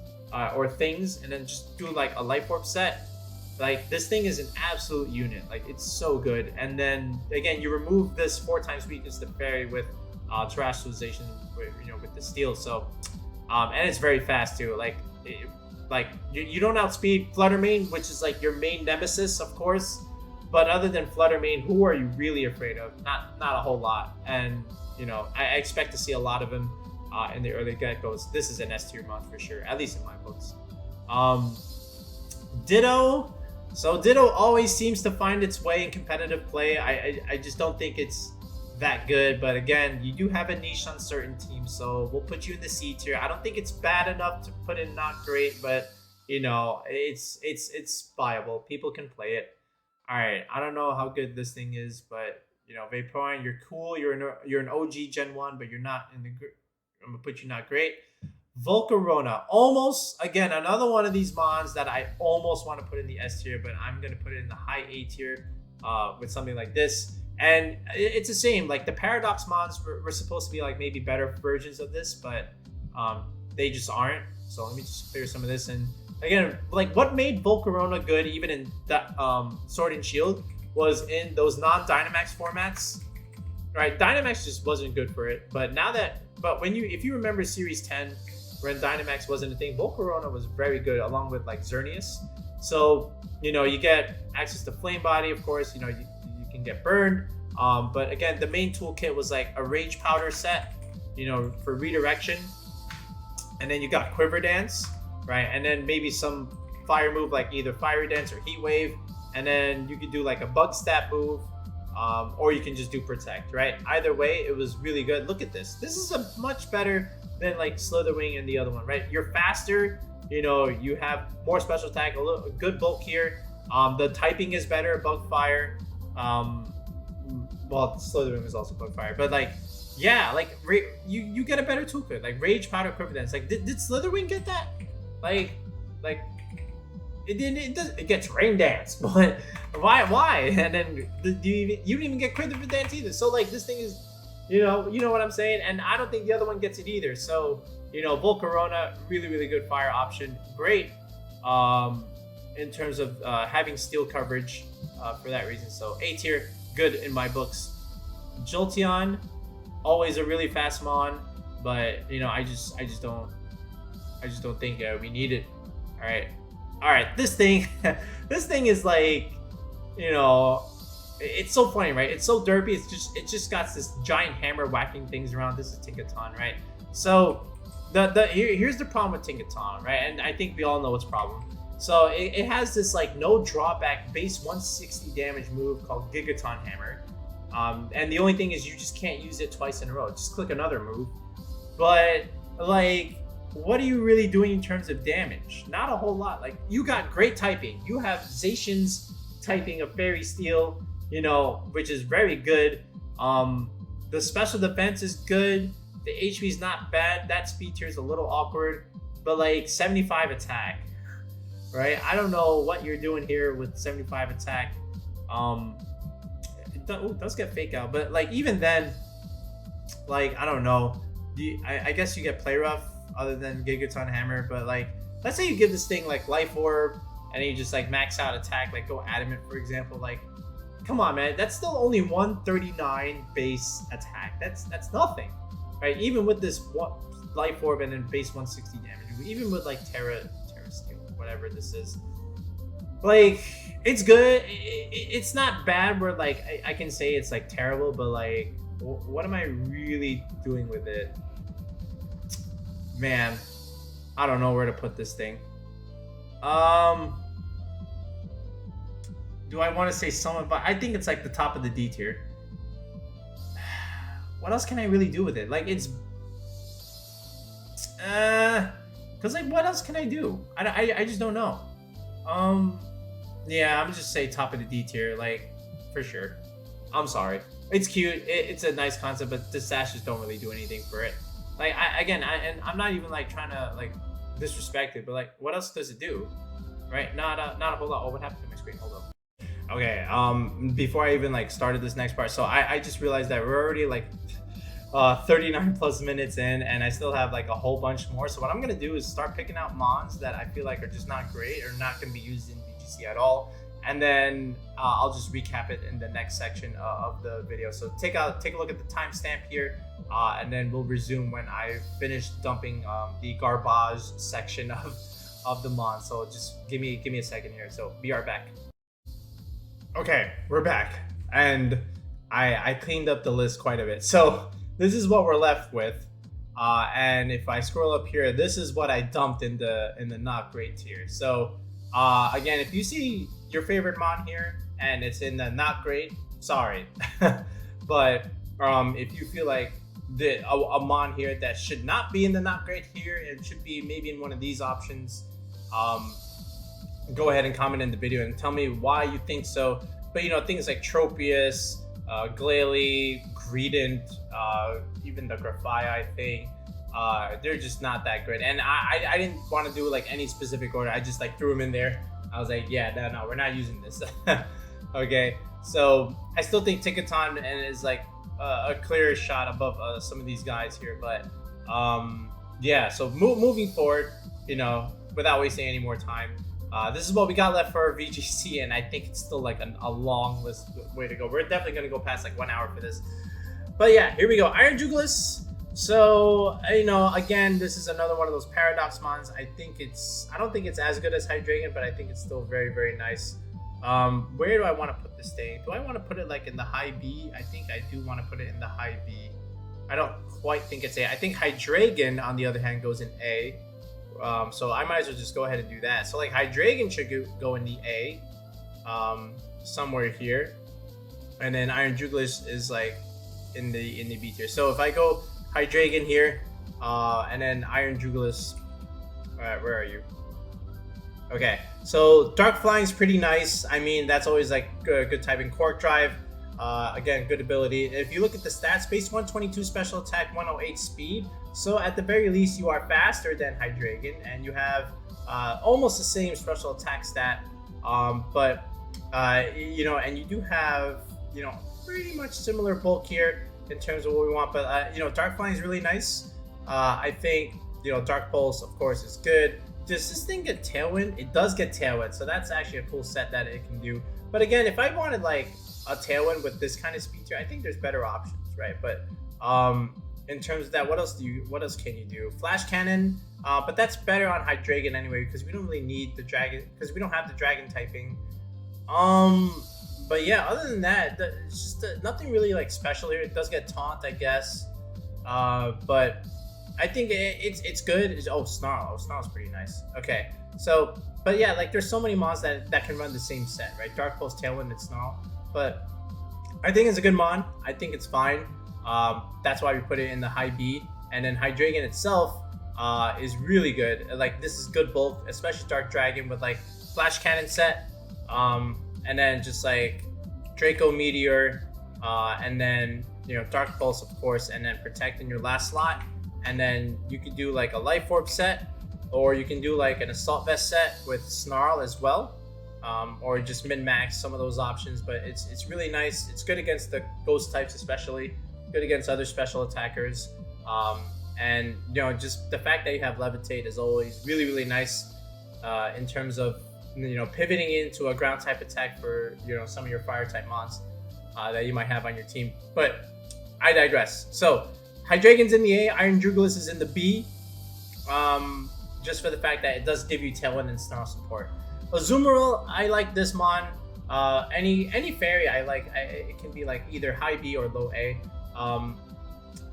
or things, and then just do like a Life Orb set. Like, this thing is an absolute unit. Like, it's so good. And then again, you remove this 4 times weakness to Fairy with Terrestrialization, you know, with the Steel. So and it's very fast too. Like you don't outspeed Flutter Mane, which is like your main nemesis, of course. But other than Flutter Mane, who are you really afraid of? Not a whole lot. And you know, I expect to see a lot of him in the early get-goes. This is an S tier mod for sure, at least in my books. Ditto. So Ditto always seems to find its way in competitive play. I just don't think it's that good, but again, you do have a niche on certain teams, so we'll put you in the C tier. I don't think it's bad enough to put in not great, but you know, it's viable. People can play it. All right, I don't know how good this thing is, but you know, Vaporeon, you're cool. You're an OG Gen 1, but you're not in the. I'm gonna put you not great. Volcarona, almost, again, another one of these mons that I almost want to put in the S tier, but I'm gonna put it in the high A tier with something like this. And it's the same, like the Paradox mons were supposed to be like maybe better versions of this, but they just aren't. So let me just clear some of this. And again, like what made Volcarona good even in that Sword and Shield was in those non-Dynamax formats, right? Dynamax just wasn't good for it, but now that, if you remember Series 10, when Dynamax wasn't a thing, Volcarona was very good along with like Xerneas. So, you know, you get access to Flame Body, of course, you know, you can get burned. But again, the main toolkit was like a Rage Powder set, you know, for redirection. And then you got Quiver Dance, right? And then maybe some fire move like either Fiery Dance or Heat Wave. and then you could do like a bug stat move, or you can just do protect, right? Either way, it was really good. Look at this. This is a much better than like Slitherwing and the other one, right? You're faster, you know, you have more special attack, a good bulk here. The typing is better, bug fire. Well, Slitherwing is also bug fire, but like, yeah, like you get a better toolkit, like Rage, Powder, Quick Dance. Like, did Slitherwing get that? Like it gets Rain Dance, but why? And then you didn't even get Quick Dance either. So like, this thing is, you know what I'm saying? And I don't think the other one gets it either. So, you know, Volcarona, really good fire option. Great in terms of having steel coverage for that reason. So A tier, good in my books. Jolteon, always a really fast mon, but you know, I just don't think we need it. All right, this thing is like, you know, it's so funny, right? It's so derpy. It just got this giant hammer whacking things around. This is Tinkaton, right? So here's the problem with Tinkaton, right? And I think we all know what's problem. So it has this like no drawback base 160 damage move called Gigaton Hammer. And the only thing is you just can't use it twice in a row. Just click another move. But like, what are you really doing in terms of damage? Not a whole lot. Like, you got great typing. You have Zacian's typing of Fairy Steel, you know, which is very good. The special defense is good. The HP is not bad. That speed tier is a little awkward, but like 75 attack, right? I don't know what you're doing here with 75 attack. It does get fake out, but like, even then, like, I don't know. I guess you get play rough other than Gigaton Hammer, but like, let's say you give this thing like Life Orb and you just like max out attack, like go Adamant, for example. Like, come on, man, that's still only 139 base attack. That's nothing, right? Even with this Life Orb and then base 160 damage, even with like Terra Steel, whatever this is, like, it's good. It's not bad where like I can say it's like terrible, but like, what am I really doing with it? Man, I don't know where to put this thing. Do I want to say some, but I think it's like the top of the D tier. What else can I really do with it? Like, it's because like, what else can I do? I just don't know. Yeah, I'm just say top of the D tier, like, for sure. I'm sorry. It's cute. It's a nice concept, but the sashes don't really do anything for it. Like, and I'm not even like trying to like disrespect it, but like, what else does it do? Right? Not a whole lot. Oh, what happened to my screen? Hold up. Okay. Before I even like started this next part, so I just realized that we're already like 39 plus minutes in, and I still have like a whole bunch more. So what I'm gonna do is start picking out mons that I feel like are just not great or not gonna be used in VGC at all, and then I'll just recap it in the next section of the video. So take a look at the timestamp here, and then we'll resume when I finish dumping the garbage section of the mon. So just give me a second here. So be right back. Okay, we're back, and I cleaned up the list quite a bit. So this is what we're left with, and if I scroll up here, this is what I dumped in the not great tier. So again, if you see your favorite mon here and it's in the not great, sorry. But if you feel like a mon here that should not be in the not great here, it should be maybe in one of these options, go ahead and comment in the video and tell me why you think so. But you know, things like Tropius, Glalie, Greedent, even the Grafai thing, they're just not that great. And I didn't want to do like any specific order. I just like threw them in there. I was like, yeah, no, we're not using this. Okay, so I still think Tinkaton and is like a clear shot above some of these guys here. But yeah, so moving forward, you know, without wasting any more time, this is what we got left for VGC, and I think it's still like a long list way to go. We're definitely gonna go past like 1 hour for this. But yeah, here we go. Iron Jugulis. So, you know, again, this is another one of those Paradox mons. I don't think it's as good as Hydreigon, but I think it's still very, very nice. Where do I want to put this thing? Do I want to put it like in the high B? I think I do want to put it in the high B. I don't quite think it's A. I think Hydreigon, on the other hand, goes in A. So I might as well just go ahead and do that. So like Hydreigon should go in the A. somewhere here, and then Iron Jugulis is like in the B tier. So if I go Hydreigon here, and then Iron Jugulis, where are you? Okay, so Dark Flying is pretty nice. I mean, that's always like good typing. Quark Drive, again, good ability. If you look at the stats, base 122 special attack, 108 speed. So at the very least, you are faster than Hydreigon, and you have almost the same special attack stat. But you know, and you do have, you know, pretty much similar bulk here in terms of what we want. But you know, Dark Flying is really nice. I think, you know, Dark Pulse, of course, is good. Does this thing get Tailwind? It does get Tailwind, so that's actually a cool set that it can do. But again, if I wanted like a Tailwind with this kind of speed tier, I think there's better options, right? But in terms of that, what else can you do? Flash Cannon, but that's better on Hydreigon anyway, because we don't really need the dragon, because we don't have the dragon typing. But yeah, other than that, it's just nothing really like special here. It does get Taunt, I guess, but I think it's good. Oh, Snarl. Oh, Snarl's pretty nice. Okay, so, but yeah, like there's so many mons that can run the same set, right? Dark Pulse, Tailwind, and Snarl. But I think it's a good mon. I think it's fine. That's why we put it in the high B. And then Hydreigon itself is really good. Like, this is good bulk, especially Dark Dragon with like Flash Cannon set. And then just like Draco Meteor, and then, you know, Dark Pulse, of course, and then Protect in your last slot. And then you could do like a Life Orb set, or you can do like an Assault Vest set with Snarl as well, or just min-max some of those options. But it's really nice. It's good against the ghost types, especially good against other special attackers. And you know, just the fact that you have Levitate is always really nice in terms of, you know, pivoting into a ground type attack for, you know, some of your fire type mons that you might have on your team. But I digress. So Hydreigon's in the A, Iron Jugulis is in the B, just for the fact that it does give you Tailwind and Snarl support. Azumarill, I like this mon. Any fairy I like. It can be like either high B or low A.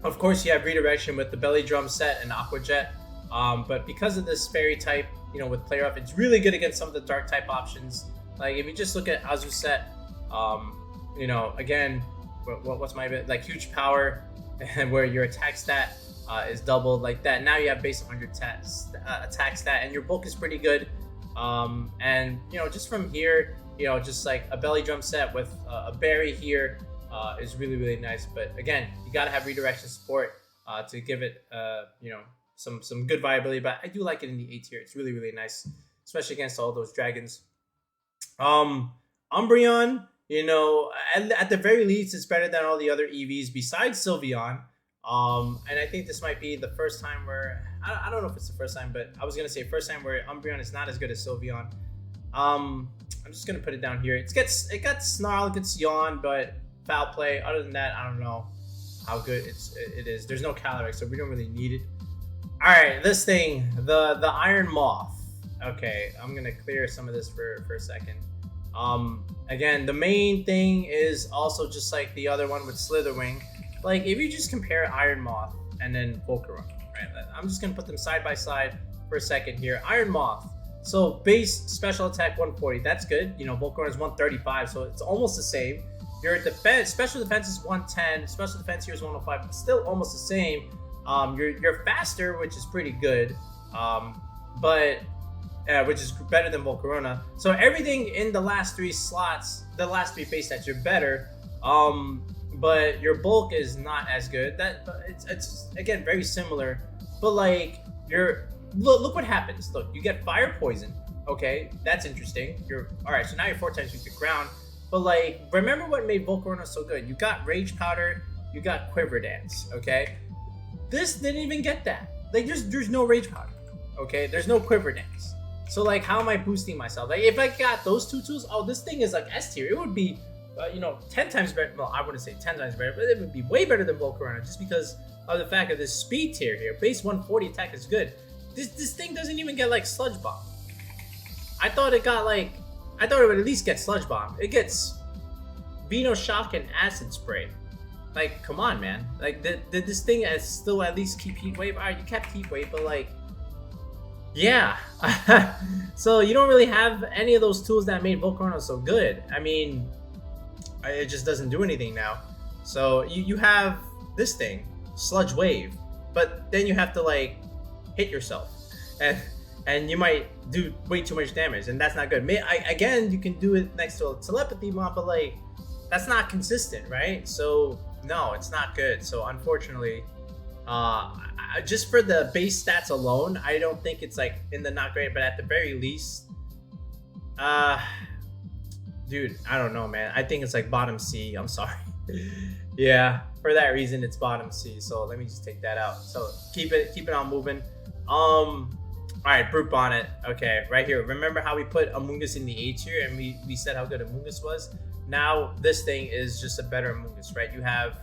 Of course, you have Redirection with the Belly Drum set and Aqua Jet. But because of this fairy type, you know, with Player Up, it's really good against some of the dark type options. Like if you just look at Azu set, you know, again, what's my bit? Like huge power, and where your attack stat is doubled like that. Now you have base 100 attack stat, and your bulk is pretty good. And you know, just from here, you know, just like a Belly Drum set with a berry here is really nice. But again, you gotta have redirection support to give it, you know, some good viability. But I do like it in the A tier. It's really nice, especially against all those dragons. Umbreon, you know, at the very least, it's better than all the other EVs besides Sylveon. And I think this might be the first time where, I don't know if it's the first time, but I was going to say first time where Umbreon is not as good as Sylveon. I'm just going to put it down here. It got Snarl, it gets Yawn, but Foul Play. Other than that, I don't know how good it is. There's no Calyrex, so we don't really need it. All right, this thing, the Iron Moth. Okay, I'm going to clear some of this for a second. Again, the main thing is also just like the other one with Slitherwing. Like, if you just compare Iron Moth and then Volcarona, right? I'm just gonna put them side by side for a second here. Iron Moth, so base special attack 140, that's good. You know, Volcarona is 135, so it's almost the same. Your defense, special defense is 110, special defense here is 105, but still almost the same. You're faster, which is pretty good, but which is better than Volcarona. So everything in the last three slots, the last three base stats, you're better. But your bulk is not as good. It's again very similar, but like look what happens. Look, you get Fire Poison. Okay, that's interesting. You're all right. So now you're 4 times weak to ground. But like, remember what made Volcarona so good? You got Rage Powder. You got Quiver Dance. Okay, this didn't even get that. Like, there's no Rage Powder. Okay, there's no Quiver Dance. So like, how am I boosting myself? Like, if I got those two tools, oh, this thing is like S tier. It would be, you know, 10 times better. Well, I wouldn't say 10 times better, but it would be way better than Volcarona just because of the fact of this speed tier here. Base 140 attack is good. This thing doesn't even get like Sludge Bomb. I thought it would at least get Sludge Bomb. It gets Venoshock and Acid Spray. Like, come on, man. Like, did this thing still at least keep Heat Wave? Alright, you kept Heat Wave, but like, Yeah. So you don't really have any of those tools that made Volcarno so good. I mean, it just doesn't do anything now. So you have this thing, Sludge Wave, but then you have to like hit yourself, and and you might do way too much damage, and that's not good. Again, you can do it next to a telepathy mob, but like that's not consistent, right? So no, it's not good. So unfortunately, just for the base stats alone, I don't think it's like in the not great, but at the very least, uh, dude, I don't know, man. I think it's like bottom C. I'm sorry. Yeah, for that reason, it's bottom C. So let me just take that out. So keep it on moving. All right, Brute Bonnet. Okay, right here. Remember how we put Amoonguss in the A tier, and we said how good Amoonguss was. Now this thing is just a better Amoonguss, right? You have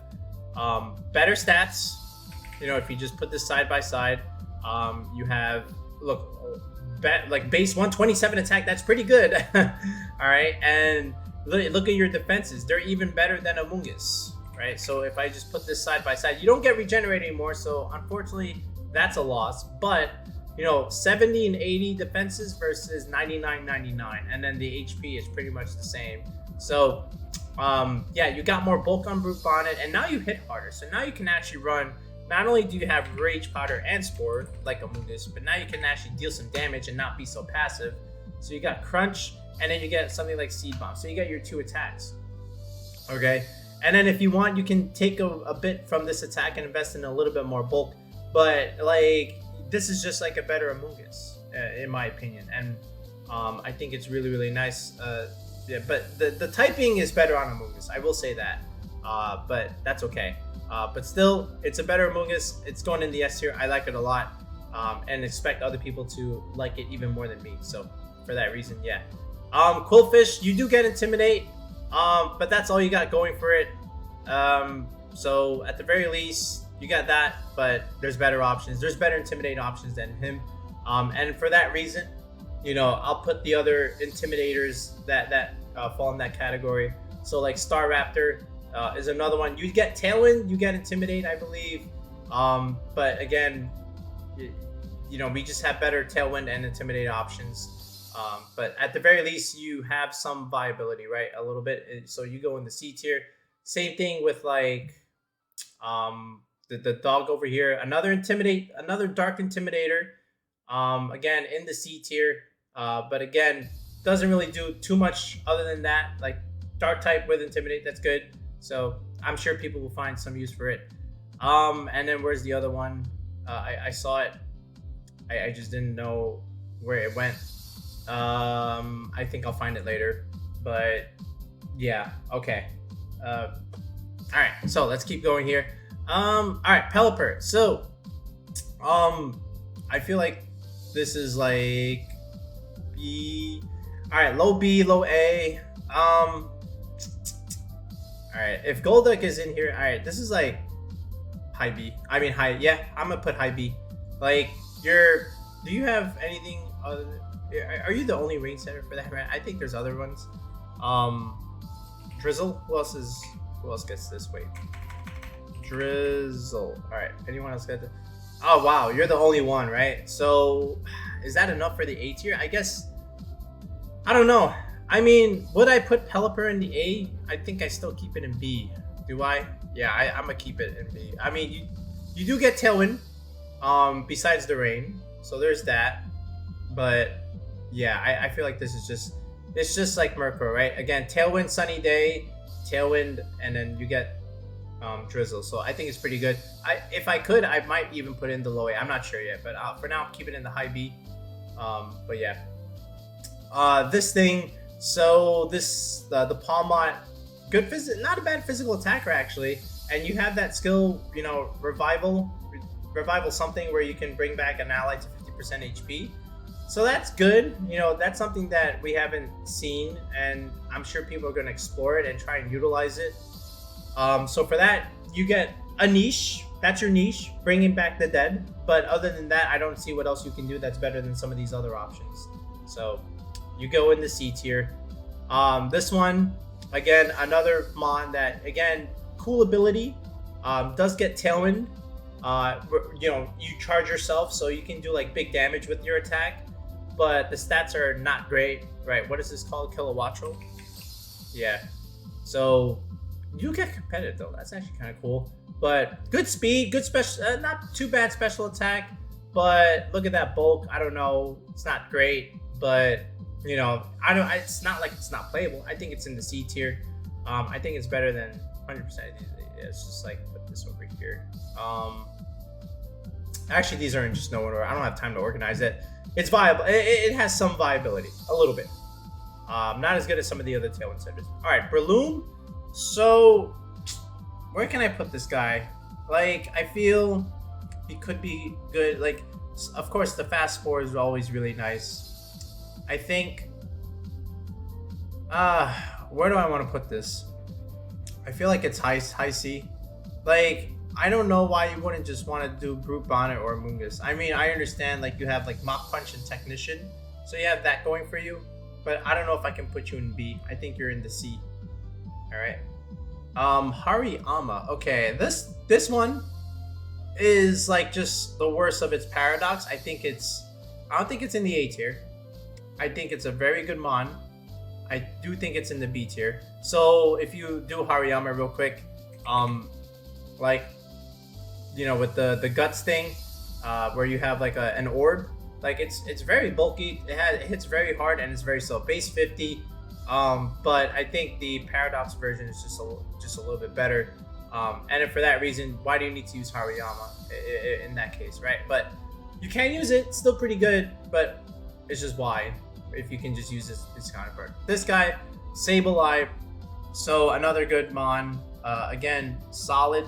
better stats. You know, if you just put this side by side, you have like base 127 attack. That's pretty good. All right, and look at your defenses. They're even better than Amoonguss, right? So if I just put this side by side, you don't get regenerate anymore. So unfortunately, that's a loss. But you know, 70 and 80 defenses versus 99, 99, and then the HP is pretty much the same. So yeah, you got more bulk on Brute Bonnet, and now you hit harder. So now you can actually run. Not only do you have Rage Powder and Spore, like Amoonguss, but now you can actually deal some damage and not be so passive. So you got Crunch, and then you get something like Seed Bomb. So you get your 2 attacks. Okay? And then if you want, you can take a bit from this attack and invest in a little bit more bulk. But, like, this is just like a better Amoonguss, in my opinion. And I think it's really, really nice. Yeah, but the typing is better on Amoonguss. I will say that. But that's okay. But still, it's a better Amoonguss. It's going in the S tier. I like it a lot, and expect other people to like it even more than me. So for that reason, yeah. Quillfish, you do get Intimidate, but that's all you got going for it. So at the very least, you got that, but there's better options. There's better Intimidate options than him. And for that reason, you know, I'll put the other Intimidators that fall in that category. So like Star Raptor. Is another one. You get Tailwind, you get Intimidate, I believe. But again, you know, we just have better Tailwind and Intimidate options. But at the very least, you have some viability, right? A little bit. So you go in the C tier. Same thing with like the dog over here. Another Dark Intimidator. Again, in the C tier. But again, doesn't really do too much other than that. Like Dark type with Intimidate, that's good. So I'm sure people will find some use for it. And then where's the other one? I saw it. I just didn't know where it went. I think I'll find it later. But yeah, okay. All right, so let's keep going here. All right, Pelipper. So I feel like this is like B. All right, low B, low A. All right, if Golduck is in here, all right, this is like high B. I mean high, yeah, I'm gonna put high B. Like, do you have anything other than, are you the only ring setter for that, right? I think there's other ones. Drizzle, who else gets this? Wait, Drizzle. All right, anyone else got the, oh wow, you're the only one, right? So is that enough for the A tier? I guess, I don't know. I mean, would I put Pelipper in the A? I think I still keep it in B. Do I? Yeah, I'm gonna keep it in B. I mean, you do get Tailwind, besides the rain, so there's that. But yeah, I feel like this is it's just like Murkrow, right? Again, Tailwind, Sunny Day, Tailwind, and then you get Drizzle. So I think it's pretty good. If I could, I might even put in the low A. I'm not sure yet, but for now, keep it in the high B. But yeah, this thing. So this the Palmont, good not a bad physical attacker actually, and you have that skill, you know, revival something where you can bring back an ally to 50% HP. So that's good. You know, that's something that we haven't seen, and I'm sure people are going to explore it and try and utilize it. So for that, you get a niche. That's your niche, bringing back the dead. But other than that, I don't see what else you can do that's better than some of these other options. So you go in the C tier. This one, again, another mon that, again, cool ability. Does get Tailwind. You know, you charge yourself, so you can do like big damage with your attack, but the stats are not great, right? What is this called? Kilowattrel? Yeah. So you get competitive though. That's actually kind of cool. But good speed, good special, not too bad special attack. But look at that bulk. I don't know. It's not great, but you know, it's not like it's not playable. I think it's in the C tier. I think it's better than 100%. It's just like put this over here. Actually, these are in just no order. I don't have time to organize it. It's viable. It has some viability, a little bit. Not as good as some of the other Tailwind Senders. All right, Breloom. So, where can I put this guy? Like, I feel he could be good. Like, of course, the fast score is always really nice. I think. Where do I want to put this? I feel like it's high C. Like, I don't know why you wouldn't just want to do Brute Bonnet or Mungus. I mean, I understand like you have like Mach Punch and Technician, so you have that going for you. But I don't know if I can put you in B. I think you're in the C. All right. Hariyama. Okay, this one is like just the worst of its paradox. I don't think it's in the A tier. I think it's a very good mon. I do think it's in the B tier. So if you do Hariyama real quick, like, you know, with the guts thing, where you have like an orb, like it's very bulky. It hits very hard and it's very slow. Base 50, but I think the paradox version is just a little bit better. And for that reason, why do you need to use Hariyama in that case, right? But you can use it. It's still pretty good, but it's just why. If you can just use this counterpart. This guy, Sableye. So another good mon. Again, solid.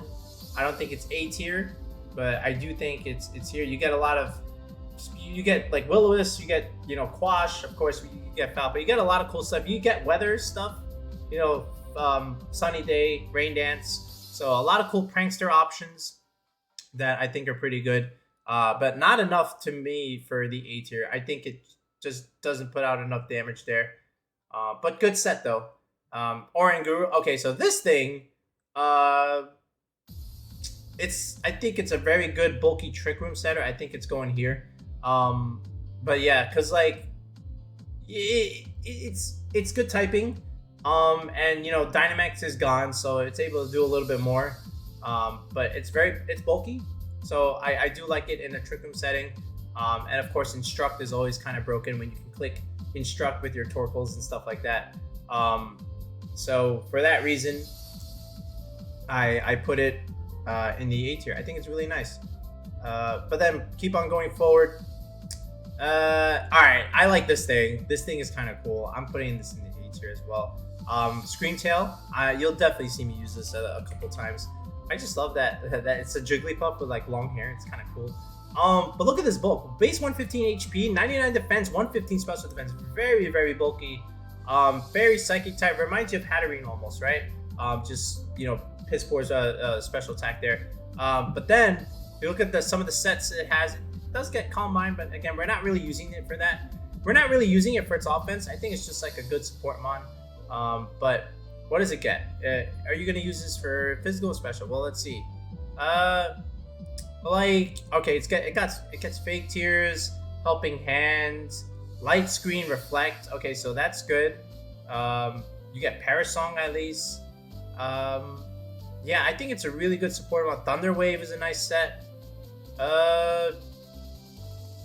I don't think it's A tier, but I do think it's here. You get a lot of, you get like Will-O-Wisp, you get, you know, Quash, of course you get Falpa. You get a lot of cool stuff. You get weather stuff, you know, Sunny Day, Rain Dance. So a lot of cool prankster options that I think are pretty good, but not enough to me for the A tier. I think it just doesn't put out enough damage there. But good set though. Oranguru. Okay, so this thing, I think it's a very good bulky Trick Room setter. I think it's going here. But yeah, cause like it's good typing. And you know, Dynamax is gone, so it's able to do a little bit more. But it's bulky, so I do like it in a Trick Room setting. And of course, Instruct is always kind of broken when you can click Instruct with your Torkoals and stuff like that. So for that reason, I put it in the A tier. I think it's really nice. But then keep on going forward. All right, I like this thing. This thing is kind of cool. I'm putting this in the A tier as well. Screamtail. You'll definitely see me use this a couple times. I just love that it's a Jigglypuff with like long hair. It's kind of cool. But look at this bulk. Base 115 HP, 99 defense, 115 special defense. Very, very bulky. Very psychic type. Reminds you of Hatterene almost, right? Just, you know, Piss Poor's special attack there. But then you look at some of the sets it has. It does get Calm Mind, but again, we're not really using it for that. We're not really using it for its offense. I think it's just like a good support mon. But what does it get? Are you gonna use this for physical or special? Well, let's see. Like, okay, it gets Fake Tears, Helping Hands, Light Screen, Reflect. Okay, so that's good. You get Parasong at least. Yeah, I think it's a really good support one. Thunder Wave is a nice set.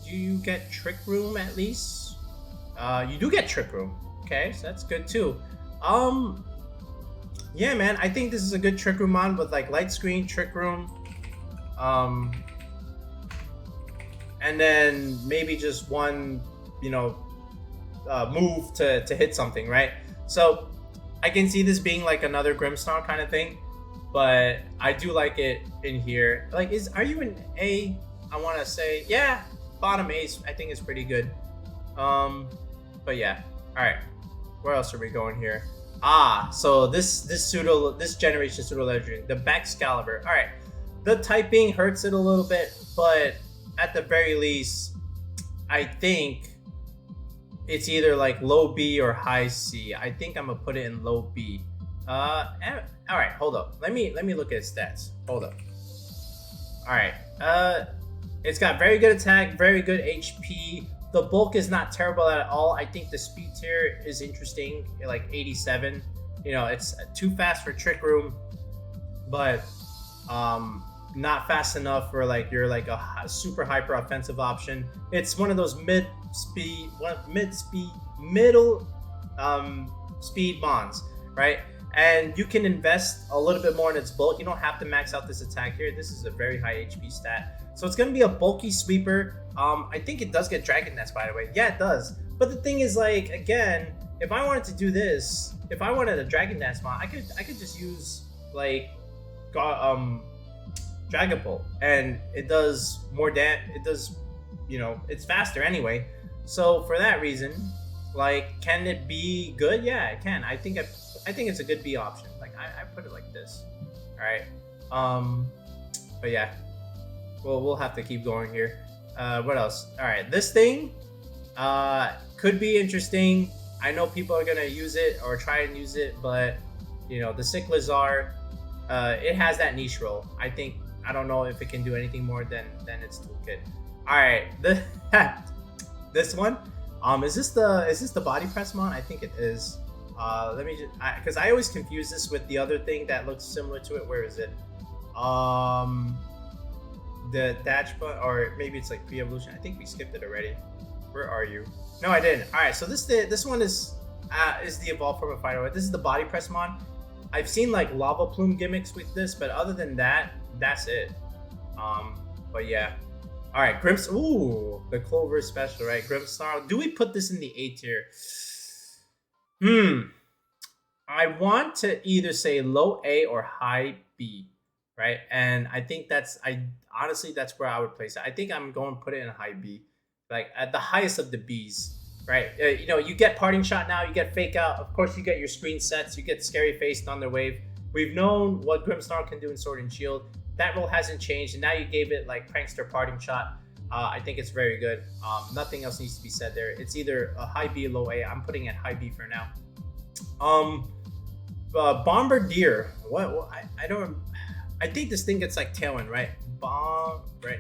Do you get Trick Room at least? You do get Trick Room. Okay, so that's good too. Yeah, man, I think this is a good Trick Room mon with like Light Screen, Trick Room. And then maybe just one, you know, move to hit something, right? So I can see this being like another Grimmsnarl kind of thing, but I do like it in here. Like, are you in A? I want to say, yeah, bottom Ace I think is pretty good. But yeah, all right. Where else are we going here? So this generation pseudo legendary, the Baxcalibur. All right, the typing hurts it a little bit, but at the very least, I think it's either like low B or high C. I think I'm gonna put it in low B. All right, hold up. Let me look at stats. Hold up. All right, It's got very good attack, very good HP. The bulk is not terrible at all. I think the speed tier is interesting, like 87. You know, it's too fast for Trick Room, but not fast enough for like you're like a super hyper offensive option. It's one of those middle speed mons, right? And you can invest a little bit more in its bulk. You don't have to max out this attack here. This is a very high HP stat. So it's going to be a bulky sweeper. I think it does get Dragon Nest, by the way. Yeah, it does. But the thing is, like, again, if I wanted to do this, if I wanted a Dragon Nest mod, I could just use, like, Dragon Bolt. And it does more damage. It does, you know, it's faster anyway. So for that reason, like, can it be good? Yeah, it can. I think it's a good B option. Like, I put it like this. All right. But yeah. Well, we'll have to keep going here. What else? All right, this thing could be interesting. I know people are gonna use it or try and use it, but you know, the Sick Lizard, it has that niche role. I don't know if it can do anything more than its toolkit. All right, this one. Is this the body press mon? I think it is. Let me just, because I always confuse this with the other thing that looks similar to it. Where is it? The dash button, or maybe it's like pre-evolution. I think we skipped it already. Where are you? No, I didn't. All right, so this one is the evolved form of Fighter. This is the body press mon. I've seen like lava plume gimmicks with this, but other than that, that's it. But yeah. All right, Grimps. Ooh, the Clover special, right? Grimmsnarl. Do we put this in the A tier? I want to either say low A or high B, right? And I think honestly, that's where I would place it. I think I'm going to put it in a high B, like at the highest of the Bs, right? You know, you get Parting Shot now, you get Fake Out. Of course, you get your screen sets, you get Scary Face, Thunder Wave. We've known what Grimmsnarl can do in Sword and Shield. That role hasn't changed, and now you gave it like Prankster Parting Shot. I think it's very good. Nothing else needs to be said there. It's either a high B or low A. I'm putting it high B for now. Bombardier. What? I don't. I think this thing gets like Tailwind, right? Right?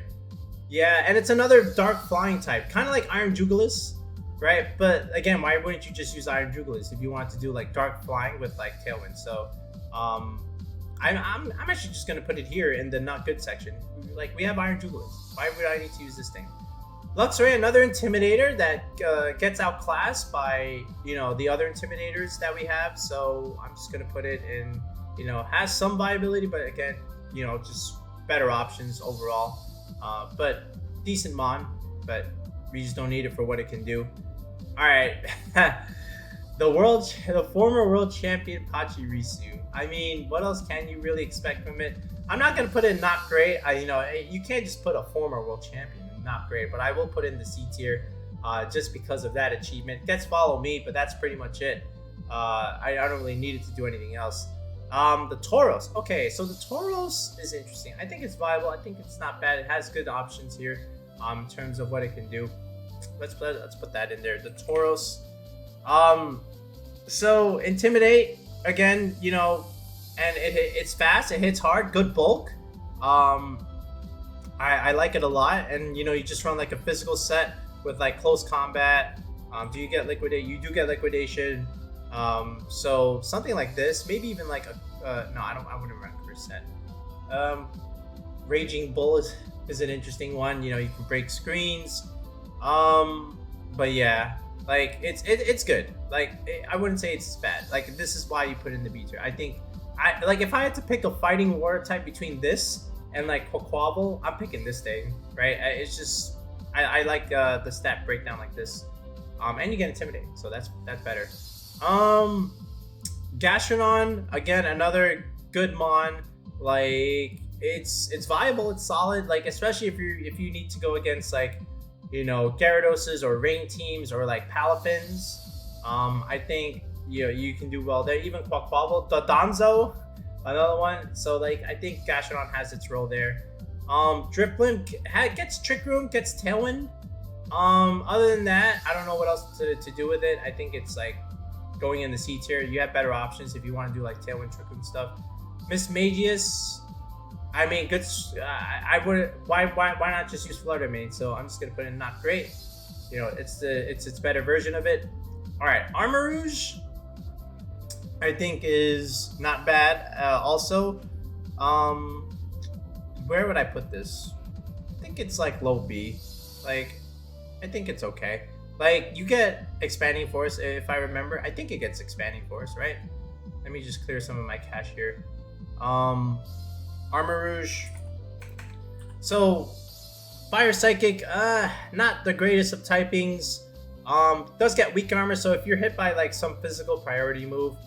Yeah, and it's another dark flying type, kind of like Iron Jugulis, right? But again, why wouldn't you just use Iron Jugulis if you want to do like dark flying with like Tailwind? So, I'm actually just gonna put it here in the not good section. Like, we have Iron Jugulis. Why would I need to use this thing? Luxray, another Intimidator that gets outclassed by, you know, the other Intimidators that we have. So I'm just gonna put it in, you know, has some viability, but again, you know, just better options overall. But decent mon, but we just don't need it for what it can do. All right, the former world champion Pachirisu. I mean, what else can you really expect from it? I'm not gonna put it in not great. You know, you can't just put a former world champion in not great, but I will put it in the C tier just because of that achievement. Gets Follow Me, but that's pretty much it. I don't really need it to do anything else. The Tauros. Okay, so the Tauros is interesting. I think it's viable. I think it's not bad. It has good options here in terms of what it can do. Let's put that in there. The Tauros. So Intimidate, again, you know, and it's fast. It hits hard. Good bulk. I like it a lot. And, you know, you just run like a physical set with like close combat. Do you get liquidate? You do get liquidation. So something like this, maybe even like a no, I wouldn't run percent. Raging Bull is an interesting one. You know, you can break screens. But yeah, like it's good. Like I wouldn't say it's bad. Like, this is why you put it in the B tier. I think like if I had to pick a fighting water type between this and like Quaquaval, I'm picking this thing, right? It's just I like the stat breakdown like this. And you get Intimidate, so that's better. Gastrodon, again, another good mon. Like, it's viable, it's solid. Like, especially if you need to go against like, you know, Gyarados or Rain teams or like Palafins. I think, you know, you can do well there. Even Quaquaval, Donzo, another one. So like, I think Gastrodon has its role there. Drifblim gets Trick Room, gets Tailwind. Other than that, I don't know what else to do with it. I think it's like going in the C tier. You have better options if you want to do like Tailwind, Trick Room stuff. Miss Magius, I mean, good. I would. Why not just use Flutter Main? So I'm just gonna put in not great. You know, it's its better version of it. All right, Armor Rouge, I think is not bad. Also, where would I put this? I think it's like low B. Like, I think it's okay. Like, you get Expanding Force, if I remember. I think it gets Expanding Force, right? Let me just clear some of my cache here. Armor Rouge. So, Fire Psychic, not the greatest of typings. Does get weak armor, so if you're hit by like some physical priority move,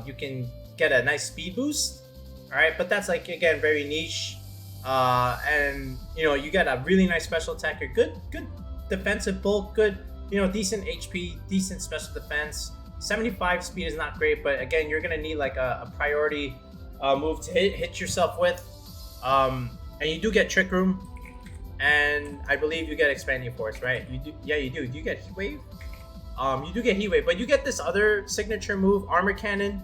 you can get a nice speed boost. Alright, but that's like, again, very niche. And, you know, you get a really nice special attacker. Good defensive bulk, good, you know, decent HP, decent special defense. 75 speed is not great, but again, you're gonna need like a priority move to hit yourself with. And you do get Trick Room, and I believe you get Expanding Force, right? You do, yeah, you do. Do you get Heat Wave? You do get Heat Wave, but you get this other signature move, Armor Cannon.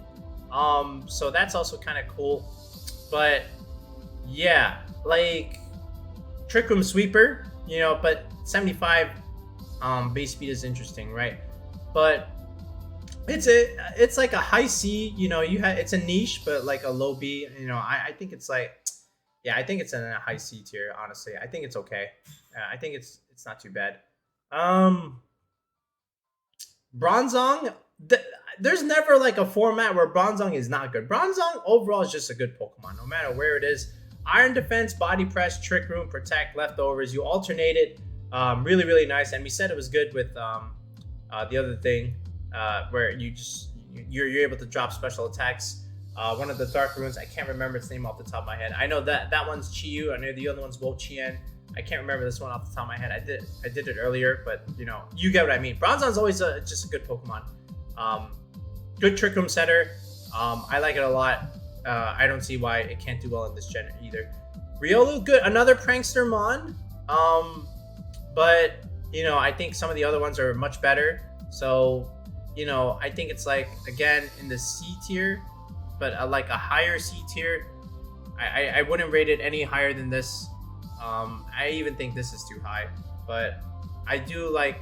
So that's also kind of cool. But yeah, like Trick Room Sweeper, you know, but 75 base speed is interesting, right? But it's like a high C, you know, it's a niche, but like a low B, you know. I think it's like, yeah, I think it's in a high C tier, honestly. I think it's okay. I think it's not too bad. Bronzong, there's never like a format where Bronzong is not good. Bronzong overall is just a good Pokemon, no matter where it is. Iron Defense, Body Press, Trick Room, Protect, Leftovers. You alternate it. Really, really nice. And we said it was good with the other thing, where you're able to drop special attacks. One of the Dark Runes, I can't remember its name off the top of my head. I know that one's Chiyu. I know the other one's Wo-Chien. I can't remember this one off the top of my head. I did it earlier, but you know, you get what I mean. Bronzong's always just a good Pokemon. Good Trick Room setter. I like it a lot. I don't see why it can't do well in this gen either. Riolu, good. Another Prankster Mon. But you know, I think some of the other ones are much better. So, you know, I think it's like, again, in the C tier, but like a higher C tier. I wouldn't rate it any higher than this. I even think this is too high, but I do like,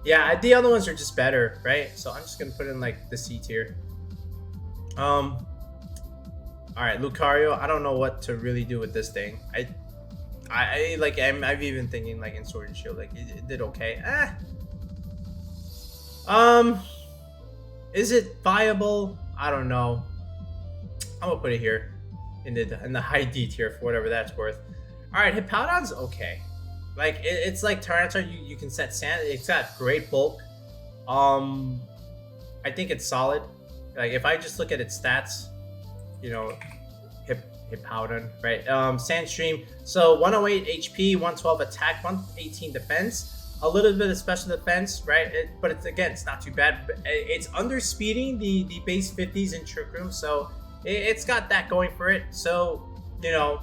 yeah, the other ones are just better, right? So I'm just gonna put in like the C tier. All right, Lucario. I don't know what to really do with this thing. I like, I'm even thinking like in Sword and Shield, like it did okay. Is it viable? I don't know. I'm gonna put it here in the high D tier for whatever that's worth. All right, Hippowdon's okay. Like it's like Tyranitar. You can set sand. It's got great bulk. I think it's solid. Like if I just look at its stats, you know, Hippowdon, right? Sandstream. So 108 HP, 112 attack, 118 defense. A little bit of special defense, right? But it's not too bad. It's underspeeding the base 50s in Trick Room, so it's got that going for it. So, you know,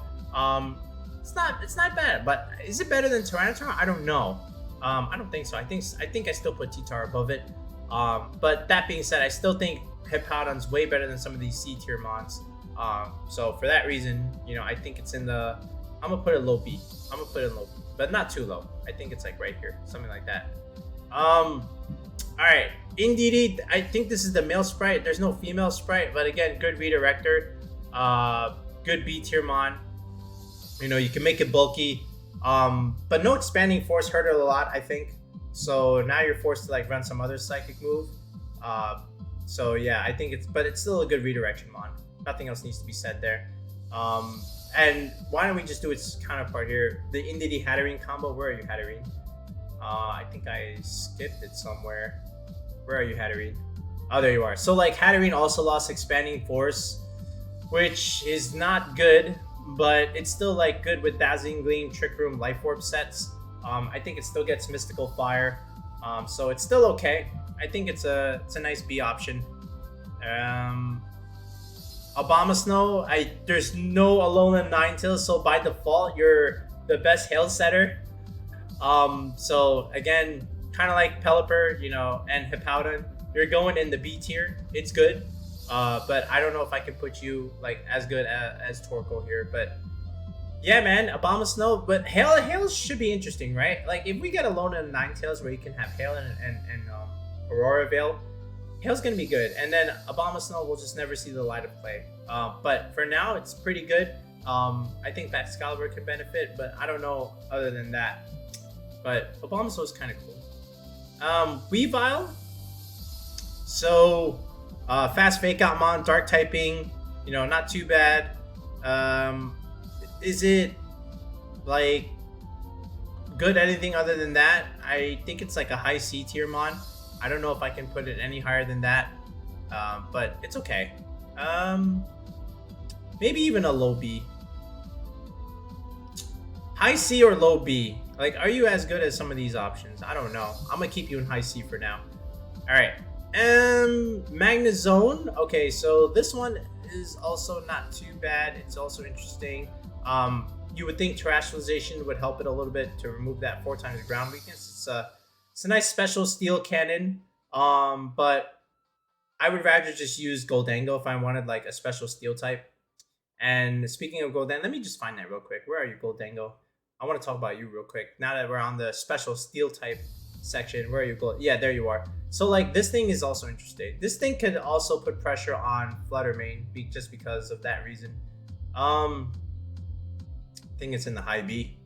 it's not bad. But is it better than Tyranitar? I don't know. I don't think so. I think I still put T-Tar above it. But that being said, I still think Hippowdon's way better than some of these C tier mons. So for that reason, you know, I think it's in the. I'm gonna put it low B. I'm gonna put it in low B, but not too low. I think it's like right here, something like that. All right, Indeedee. I think this is the male sprite. There's no female sprite, but again, good redirector. Good B tier mon. You know, you can make it bulky. But no Expanding Force hurt it a lot, I think. So now you're forced to like run some other psychic move. So yeah, I think it's still a good redirection mon. Nothing else needs to be said there. And why don't we just do its counterpart here? The Indeedee Hatterene combo. Where are you, Hatterene? I think I skipped it somewhere. Where are you, Hatterene? Oh, there you are. So like Hatterene also lost Expanding Force, which is not good, but it's still like good with Dazzling Gleam, Trick Room, Life Orb sets. I think it still gets Mystical Fire. So it's still okay. I think it's a nice B option. Abomasnow, there's no Alolan Ninetales, so by default you're the best Hail setter. So again, kind of like Pelipper, you know, and Hippowdon, you're going in the B tier. It's good. but I don't know if I can put you like as good as Torkoal here. But yeah, man, Obama Snow. But Hail should be interesting, right? Like if we get a Lona and Ninetales where you can have Hail and Aurora Veil, Hail's gonna be good. And then Obama Snow will just never see the light of play. But for now, it's pretty good. I think that Excalibur could benefit, but I don't know other than that. But Obama Snow is kind of cool. Weavile. So fast fake out mon, dark typing, you know, not too bad. Is it like good anything other than that? I think it's like a high C tier mon. I don't know if I can put it any higher than that, but it's okay. Maybe even a low B. High C or low B? Like, are you as good as some of these options? I don't know. I'm gonna keep you in high C for now. All right. Magnezone. Okay, so this one is also not too bad. It's also interesting. You would think Terrestrialization would help it a little bit to remove that 4 times ground weakness. It's a nice special steel cannon. But I would rather just use Goldango if I wanted like a special steel type. And speaking of Goldango, let me just find that real quick. Where are you, Goldango? I want to talk about you real quick. Now that we're on the special steel type section, where are you, Gold? Yeah, there you are. So like this thing is also interesting. This thing could also put pressure on Fluttermane just because of that reason. I think it's in the high B,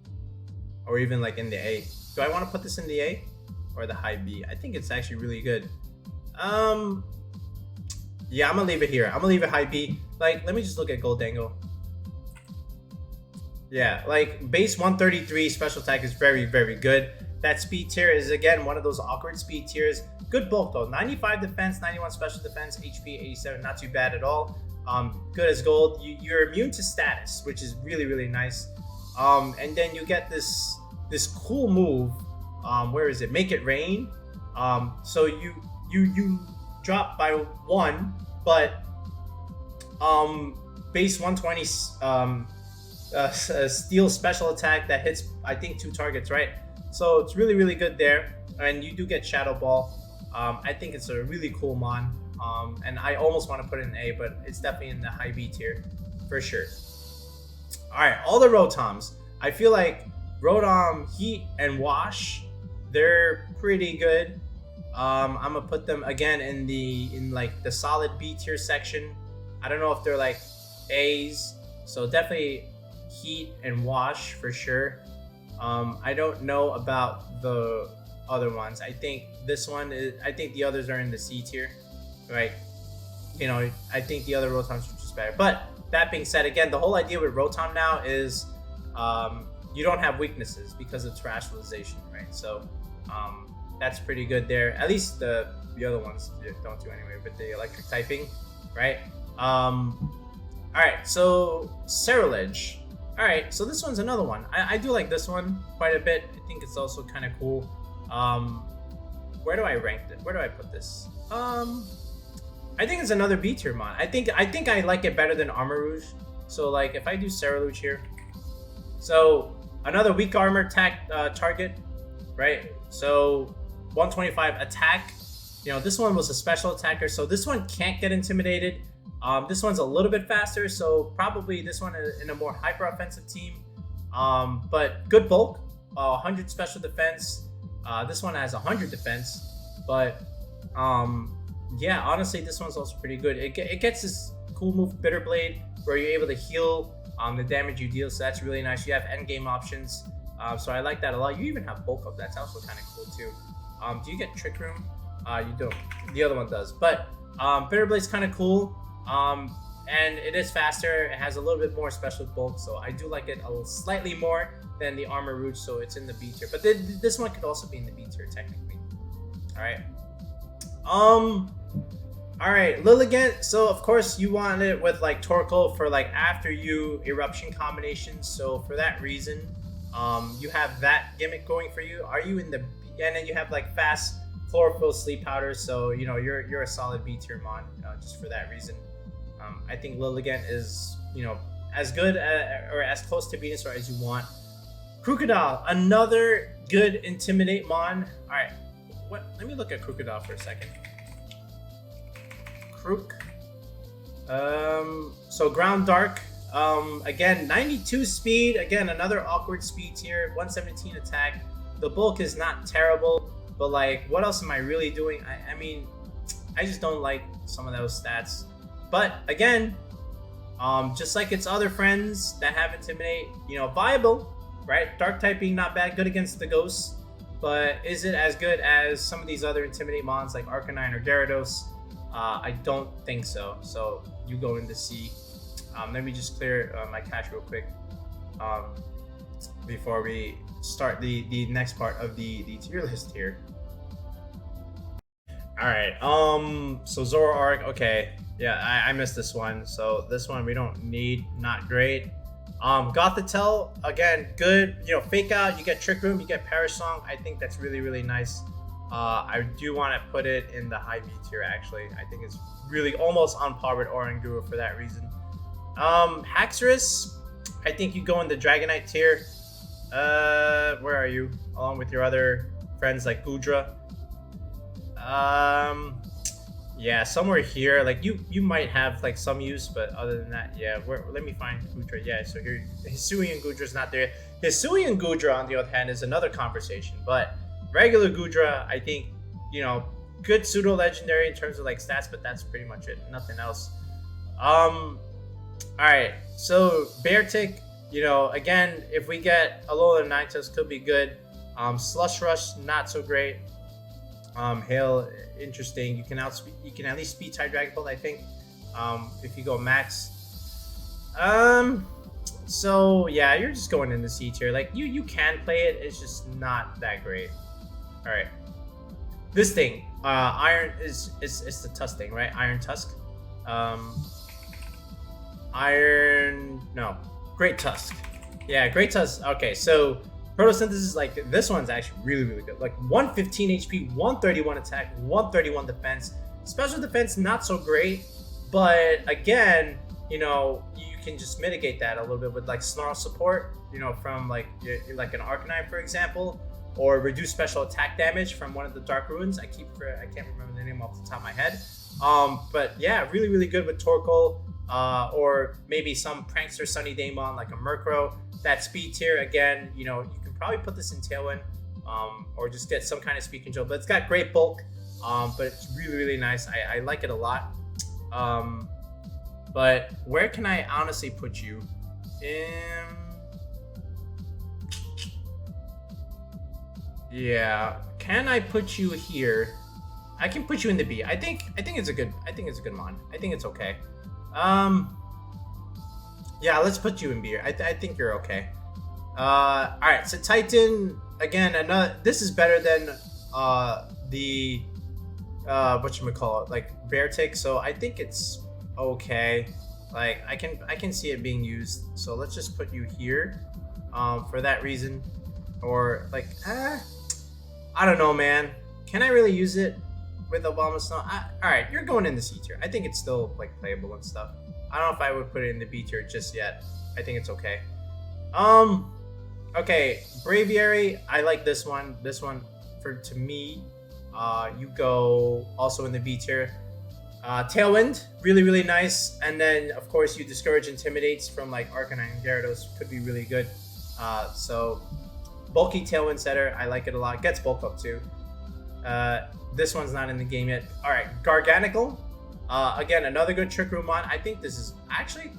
or even like in the A. Do I want to put this in the A or the high B? I think it's actually really good. Yeah, I'm gonna leave it here. I'm gonna leave it high B. Like, let me just look at Goldango. Yeah, like base 133 special attack is very, very good. That speed tier is again one of those awkward speed tiers. Good bulk though. 95 defense, 91 special defense, HP 87, not too bad at all. Good as gold. You're immune to status, which is really, really nice. And then you get this cool move. Where is it? Make it rain. So you drop by 1, but base 120 steel special attack that hits I think 2 targets, right? So it's really, really good there. And you do get Shadow Ball. I think it's a really cool mon. And I almost want to put it in A, but it's definitely in the high B tier for sure. All right, all the Rotoms. I feel like Rotom, Heat, and Wash, they're pretty good. I'm gonna put them again in like the solid B tier section. I don't know if they're like A's, so definitely Heat and Wash for sure. I don't know about the other ones. I think this one is. I think the others are in the C tier, right? You know, I think the other Rotoms are just better. But that being said, again, the whole idea with Rotom now is you don't have weaknesses because of Terrestrialization, right? So that's pretty good there. At least the other ones don't do anyway with the electric typing, right? All right, so Cerulege. All right, so this one's another one. I do like this one quite a bit. I think it's also kind of cool. Where do I rank it? Where do I put this? I think it's another B tier mon. I think I like it better than Armor Rouge. So like if I do Cerulege here, so another weak armor attack target, right? So 125 attack. You know, this one was a special attacker, so this one can't get intimidated. This one's a little bit faster, so probably this one is in a more hyper offensive team. But good bulk, 100 special defense. This one has 100 defense, but yeah, honestly, this one's also pretty good. It gets this cool move, Bitter Blade, where you're able to heal the damage you deal, so that's really nice. You have endgame options, so I like that a lot. You even have bulk up, that's also kind of cool too. Do you get Trick Room? You don't. The other one does, but Bitter Blade's kind of cool. And it is faster. It has a little bit more special bulk, so I do like it slightly more than the Armor Rouge, so it's in the B tier. But this one could also be in the B tier technically. All right. All right, Lilligant. So of course you want it with like Torkoal for like after you eruption combinations. So for that reason, you have that gimmick going for you. Are you in the? And then you have like fast Chlorophyll Sleep Powder. So you know you're a solid B tier mon just for that reason. I think Lilligant is, you know, as good or as close to Venusaur as you want. Crocodile, another good Intimidate mon. All right, let me look at Crocodile for a second. So ground dark. Again, 92 speed. Again, another awkward speed tier. 117 attack. The bulk is not terrible, but like, what else am I really doing? I mean, I just don't like some of those stats. But again, just like its other friends that have intimidate, you know, viable, right? Dark typing, not bad, good against the ghosts. But is it as good as some of these other intimidate mons like Arcanine or Gyarados? I don't think so. So you go into C. Let me just clear my cache real quick before we start the next part of the tier list here. All right. So Zoroark. Okay. Yeah, I missed this one. So this one we don't need. Not great. Gothitelle, again, good. You know, fake out. You get Trick Room. You get Perish Song. I think that's really, really nice. I do want to put it in the high B tier, actually. I think it's really almost on par with Oranguru for that reason. Haxorus, I think you go in the Dragonite tier. Where are you? Along with your other friends like Goodra. Yeah, somewhere here. Like you might have like some use, but other than that, yeah. Let me find Goodra. Yeah, so here Hisuian Goodra's not there. Hisuian Goodra, on the other hand, is another conversation. But regular Goodra, I think, you know, good pseudo legendary in terms of like stats, but that's pretty much it. Nothing else. All right, so Beartic, you know, again, if we get a Alola Ninetales, could be good. Slush Rush, not so great. Hail, interesting. You can at least speed type Dragon Bolt, I think. If you go max. So yeah, you're just going in the C tier. Like you can play it, it's just not that great. All right, this thing, Iron is the Tusk thing, right? Iron Tusk. Great Tusk. Yeah, Great Tusk. Okay, so Photosynthesis, like this one's actually really, really good. Like 115 HP, 131 attack, 131 defense. Special defense, not so great, but again, you know, you can just mitigate that a little bit with like Snarl support, you know, from like an Arcanine, for example, or reduce special attack damage from one of the Dark Ruins. I can't remember the name off the top of my head. But yeah, really, really good with Torkoal, or maybe some Prankster Sunny Daemon like a Murkrow. That speed tier, again, you know, you can probably put this in Tailwind, or just get some kind of speed control. But it's got great bulk, but it's really, really nice. I like it a lot. But where can I honestly put you? Yeah, can I put you here? I can put you in the B. I think it's a good mon. I think it's okay. Yeah, let's put you in B. I think you're okay. All right, so Titan, again, another. This is better than the whatchamacallit, like Beartic. So I think it's okay. Like I can see it being used. So let's just put you here, for that reason, or like I don't know, man. Can I really use it with Obama Snow? All right, you're going in the C tier. I think it's still like playable and stuff. I don't know if I would put it in the B tier just yet. I think it's okay. Okay, Braviary. I like this one. This one, to me, you go also in the B tier. Tailwind, really, really nice. And then, of course, you discourage Intimidates from like Arcanine and Gyarados. Could be really good. So, bulky Tailwind setter. I like it a lot. Gets bulk up too. This one's not in the game yet. All right, Garganical. Again, another good Trick Room mon. I think this is actually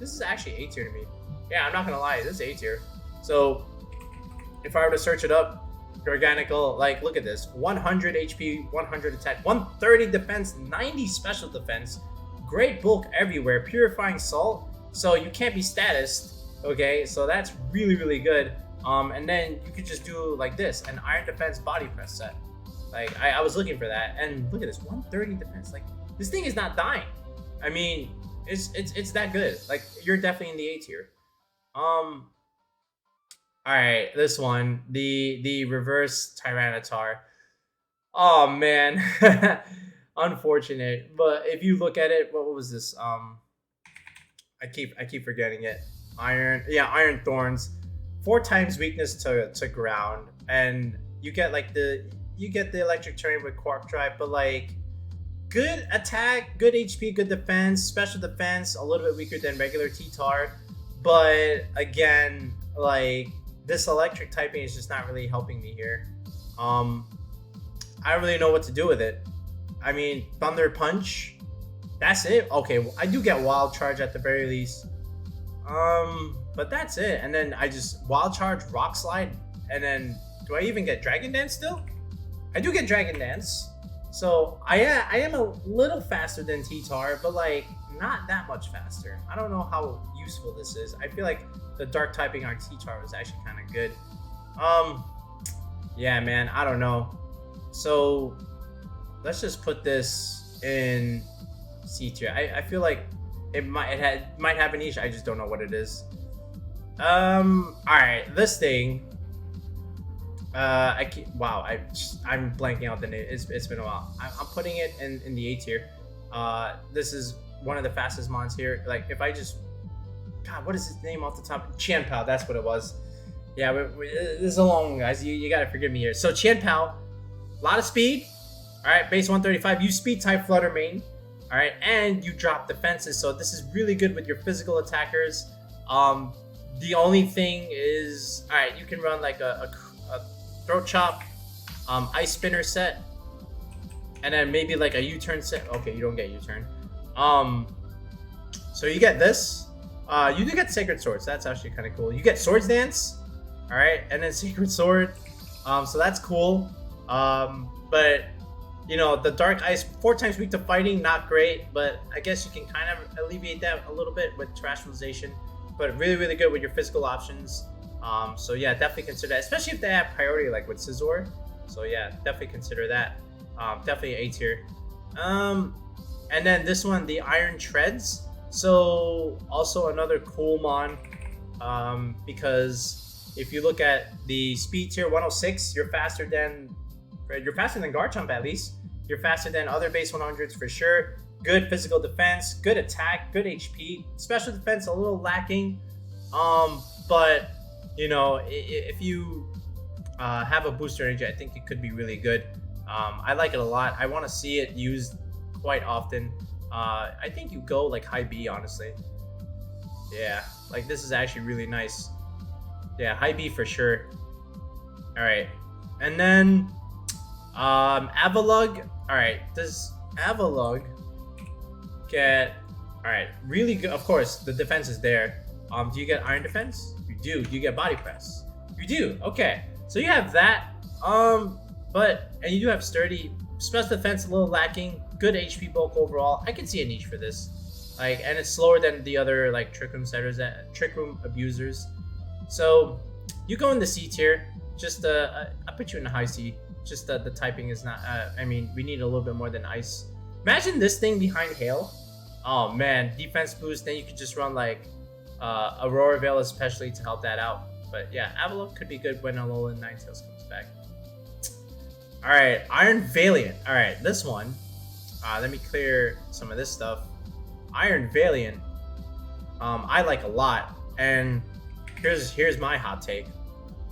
A tier to me. Yeah, I'm not gonna lie, this is A tier. So if I were to search it up, Garganical, like look at this: 100 HP, 100 attack, 130 defense, 90 special defense, great bulk everywhere, purifying salt. So you can't be statused. Okay, so that's really, really good. And then you could just do like this, an Iron Defense Body Press set. Like I was looking for that, and look at this, 130 defense. Like this thing is not dying. I mean, it's that good. Like you're definitely in the A tier. All right, this one, the reverse Tyranitar. Oh man, unfortunate. But if you look at it, what was this? I keep forgetting it. Iron Thorns, 4 times weakness to ground, and you get like the electric terrain with Quark Drive, but like, good attack, good HP, good defense, special defense, a little bit weaker than regular T-Tar. But again, like this electric typing is just not really helping me here. I don't really know what to do with it. I mean, Thunder Punch, that's it. Okay, well, I do get Wild Charge at the very least. But that's it. And then I just Wild Charge, Rock Slide, and then do I even get Dragon Dance still? I do get Dragon Dance. So I am a little faster than T-Tar, but like not that much faster. I don't know how useful this is. I feel like the dark typing on T-Tar was actually kind of good. Yeah, man, I don't know. So let's just put this in C tier. I feel like it might have a niche. I just don't know what it is. All right, this thing. I'm blanking out the name. It's been a while. I'm putting it in the A tier. This is one of the fastest mons here. Like if I just, God, what is his name off the top? Qianpao, that's what it was. Yeah, this is a long one, guys. You gotta forgive me here. So Qianpao, a lot of speed. All right, base 135. You speed type Flutter Mane. All right, and you drop defenses. So this is really good with your physical attackers. The only thing is, all right, you can run like a Throat Chop, Ice Spinner set, and then maybe like a U-turn set. Okay, you don't get U-turn. So you get this. You do get Sacred Swords. That's actually kind of cool. You get Swords Dance, all right, and then Sacred Sword. So that's cool. But you know, the Dark Ice, 4 times weak to fighting, not great, but I guess you can kind of alleviate that a little bit with Terrestrialization. But really, really good with your physical options. So yeah, definitely consider that, especially if they have priority like with Scizor. So yeah, definitely consider that. Definitely A tier. And then this one, the Iron Treads. So also another cool mon, because if you look at the speed tier 106, you're faster than Garchomp at least. You're faster than other base 100s for sure. Good physical defense, good attack, good HP. Special defense a little lacking, but you know, if you have a booster energy, I think it could be really good. I like it a lot. I want to see it used quite often. I think you go like high B, honestly. Yeah, like this is actually really nice. Yeah, high B for sure. All right, and then Avalugg. All right, does Avalugg get? All right, really good. Of course, the defense is there. Do you get Iron Defense? You do. Do you get Body Press? You do. Okay, so you have that. And you do have Sturdy. Special defense a little lacking. Good HP bulk overall. I can see a niche for this. Like, and it's slower than the other like Trick Room setters, Trick Room abusers. So you go in the C tier. Just I put you in the high C. Just the typing is not. I mean, we need a little bit more than Ice. Imagine this thing behind Hail. Oh man, defense boost. Then you could just run like Aurora Veil, especially to help that out. But yeah, Avalugg could be good when Alolan Ninetales comes back. All right, Iron Valiant. All right, this one. Let me clear some of this stuff. Iron Valiant, I like a lot, and here's my hot take.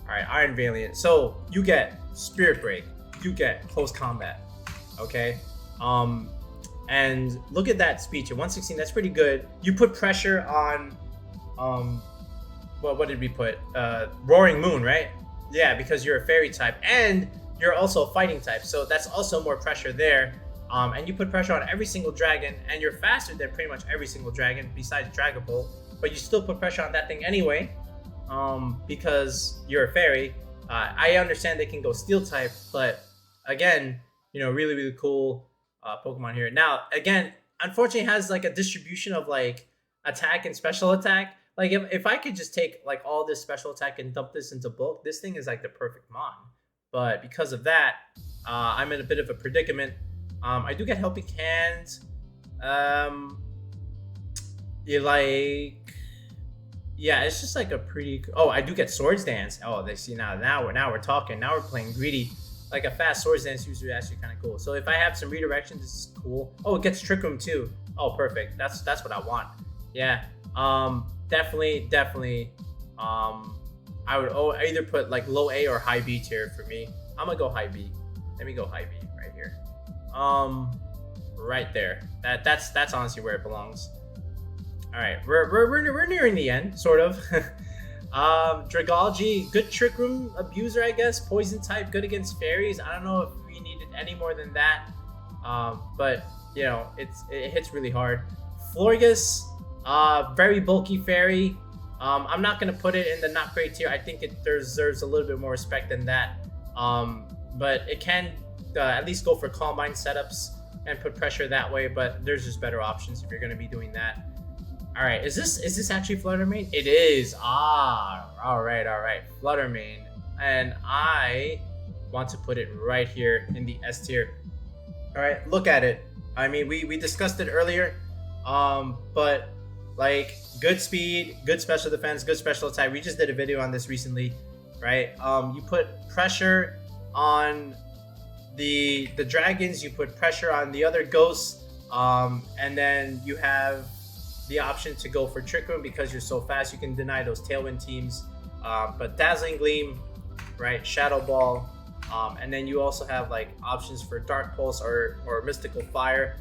All right, Iron Valiant. So you get Spirit Break, you get Close Combat, okay? And look at that speed to 116. That's pretty good. You put pressure on, what did we put? Roaring Moon, right? Yeah, because you're a Fairy type, and you're also a fighting type, so that's also more pressure there. And you put pressure on every single dragon, and you're faster than pretty much every single dragon besides Dragapult, but you still put pressure on that thing anyway, because you're a Fairy. I understand they can go Steel type, but again, you know, really, really cool Pokemon here. Now, again, unfortunately, it has like a distribution of like attack and special attack. Like if I could just take like all this special attack and dump this into bulk, this thing is like the perfect mon. But because of that, I'm in a bit of a predicament. I do get Helping Hand. Yeah, it's just like a pretty. Oh, I do get Swords Dance. Oh, they see now we're talking. Now we're playing greedy. Like a fast Swords Dance user is actually kind of cool. So if I have some redirection, this is cool. Oh, it gets Trick Room too. Oh, perfect. That's what I want. Yeah. Definitely. I would either put like low A or high B tier for me. I'm gonna go high B. Let me go high B right here. right there. That's honestly where it belongs. All right, we're nearing the end, sort of. Dragology, good Trick Room abuser, I guess. Poison type, good against fairies. I don't know if we needed any more than that, but you know, it hits really hard. Florgus, very bulky fairy. I'm not gonna put it in the not great tier. I think it deserves a little bit more respect than that. But it can at least go for Combine setups and put pressure that way. But there's just better options if you're gonna be doing that. All right, is this actually Flutter Mane? It is. All right. Flutter Mane, and I want to put it right here in the S tier. All right, look at it. I mean, we discussed it earlier, but like good speed, good special defense, good special attack. We just did a video on this recently, right? You put pressure on the dragons, you put pressure on the other ghosts, and then you have the option to go for Trick Room because you're so fast. You can deny those Tailwind teams, but Dazzling Gleam, right? Shadow Ball, and then you also have like options for Dark Pulse or Mystical Fire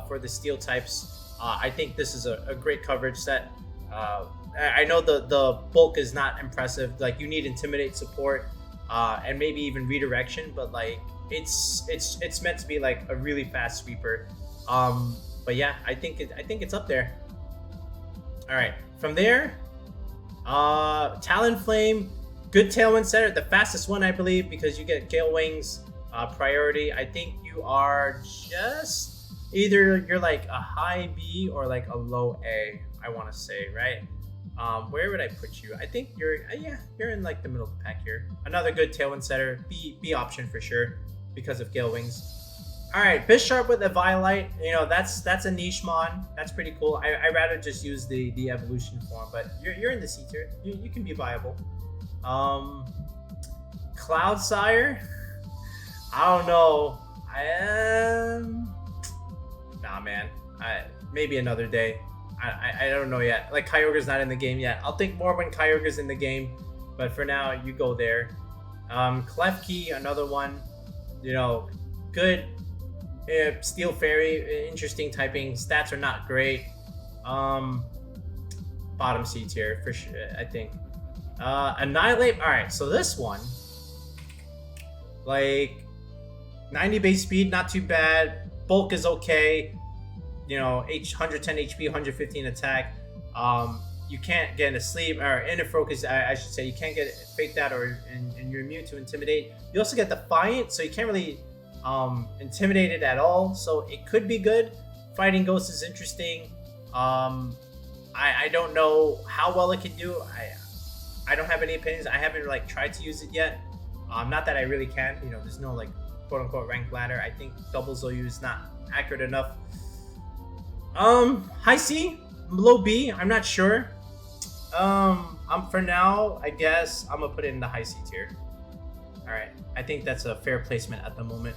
for the Steel types. I think this is a great coverage set. I know the bulk is not impressive. Like you need Intimidate support and maybe even Redirection, but like it's meant to be like a really fast sweeper. But yeah, I think it's up there. All right, from there, Talonflame, good Tailwind setter, the fastest one I believe because you get Gale Wings priority. I think you are just either you're like a high B or like a low A, I want to say, right? Where would I put you? I think you're you're in like the middle of the pack here. Another good Tailwind setter, B option for sure because of Gale Wings. All right, Bisharp with a Violite, you know, that's a niche mon. That's pretty cool. I rather just use the evolution form, but you're in the C tier. You can be viable. Cloudsire, I don't know. Nah, man. Maybe another day. I don't know yet. Like Kyogre's not in the game yet. I'll think more when Kyogre's in the game, but for now, you go there. Klefki, another one. You know, good. Steel Fairy, interesting typing. Stats are not great. Bottom C tier for sure, I think. Annihilate. All right, so this one, like 90 base speed, not too bad. Bulk is okay. You know, 110 HP, 115 attack. You can't get into sleep or inner focus. I should say you can't get faked out and you're immune to Intimidate. You also get Defiant, so you can't really intimidate it at all, so it could be good. Fighting Ghost is interesting. I don't know how well it can do. I don't have any opinions. I haven't like tried to use it yet. Not that I really can. You know, there's no like quote unquote rank ladder. I think double Zoyu is not accurate enough. High C, low B. I'm not sure. For now, I guess I'm gonna put it in the high C tier. All right, I think that's a fair placement at the moment.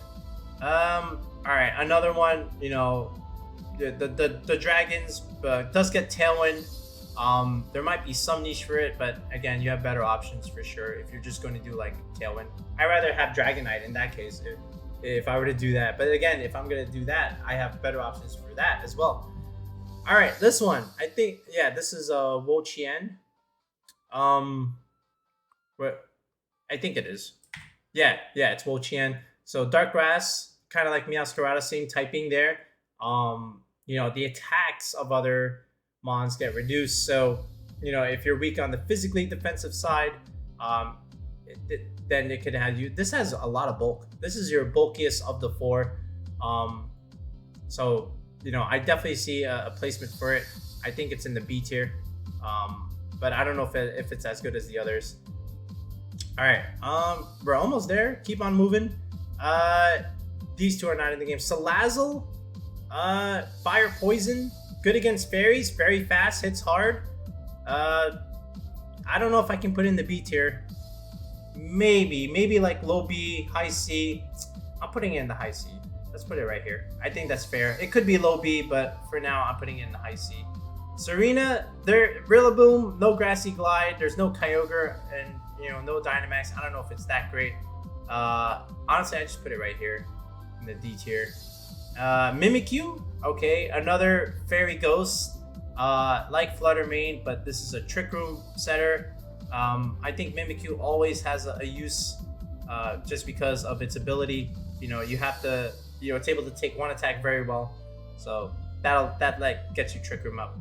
All right, another one. You know, the dragons does get Tailwind. There might be some niche for it, but again, you have better options for sure if you're just going to do like Tailwind. I'd rather have Dragonite in that case if I were to do that. But again, if I'm going to do that, I have better options for that as well. All right, this one, I think, yeah, this is Wo Chien. What? I think it is. Yeah, it's Wo Chien. So Dark Grass, kind of like Meowscarada, same typing there. You know, the attacks of other mons get reduced. So, you know, if you're weak on the physically defensive side, then it could have you. This has a lot of bulk. This is your bulkiest of the four. So, you know, I definitely see a placement for it. I think it's in the B tier. But I don't know if it's as good as the others. All right, we're almost there. Keep on moving. These two are not in the game. Salazzle, Fire Poison, good against fairies, very fast, hits hard. I don't know if I can put in the B tier. Maybe like low B, high C. I'm putting it in the high C. Let's put it right here. I think that's fair. It could be low B, but for now, I'm putting it in the high C. Serena, Rillaboom, no Grassy Glide. There's no Kyogre and, you know, no Dynamax. I don't know if it's that great. Honestly, I just put it right here in the D tier. Mimikyu, okay, another fairy ghost, like Flutter Mane, but this is a Trick Room setter. I think Mimikyu always has a use, just because of its ability. You know, you have to, you know, it's able to take one attack very well, so that like gets you Trick Room up.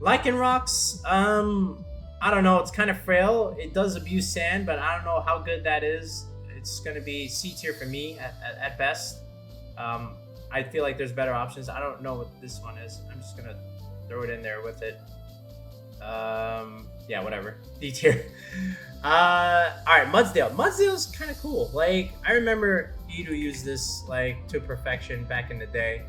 Lycanrocs, I don't know, it's kind of frail. It does abuse sand, but I don't know how good that is. It's gonna be C tier for me at best. I feel like there's better options. I don't know what this one is. I'm just gonna throw it in there with it. Yeah, whatever. D tier. All right, Mudsdale. Mudsdale's kind of cool. Like, I remember Edu used this like to perfection back in the day.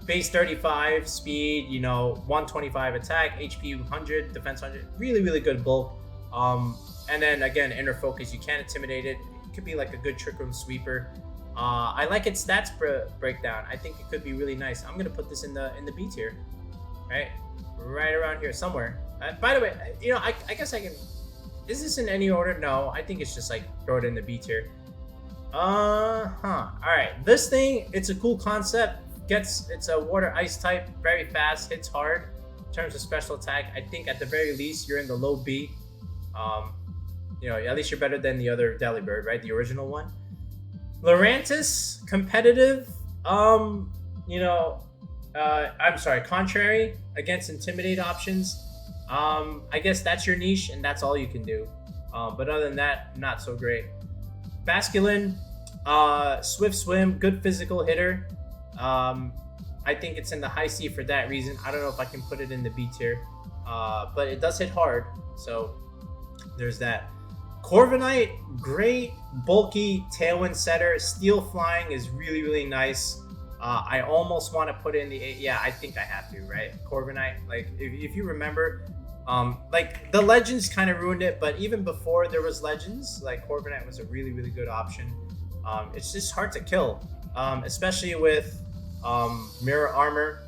Base 35, speed, you know, 125 attack, HP 100, defense 100. Really, really good bulk. And then again, inner focus. You can't intimidate it. It could be like a good Trick Room sweeper. I like its stats breakdown. I think it could be really nice. I'm gonna put this in the B tier, right around here somewhere. By the way, you know, I guess I can. Is this in any order? No, I think it's just like throw it in the B tier. All right, this thing, it's a cool concept. It's a water ice type, very fast, hits hard. In terms of special attack, I think at the very least you're in the low B. You know, at least you're better than the other Delibird, right? The original one. Lurantis, competitive. You know, I'm sorry, contrary against intimidate options. I guess that's your niche and that's all you can do. But other than that, not so great. Basculin, swift swim, good physical hitter. I think it's in the high C for that reason. I don't know if I can put it in the B tier, but it does hit hard, so there's that. Corviknight, great bulky tailwind setter. Steel flying is really, really nice. I almost want to put it in the A. Yeah, I think I have to, right? Corviknight, like if you remember, like the Legends kind of ruined it, but even before there was Legends, like Corviknight was a really, really good option. It's just hard to kill, especially with mirror armor,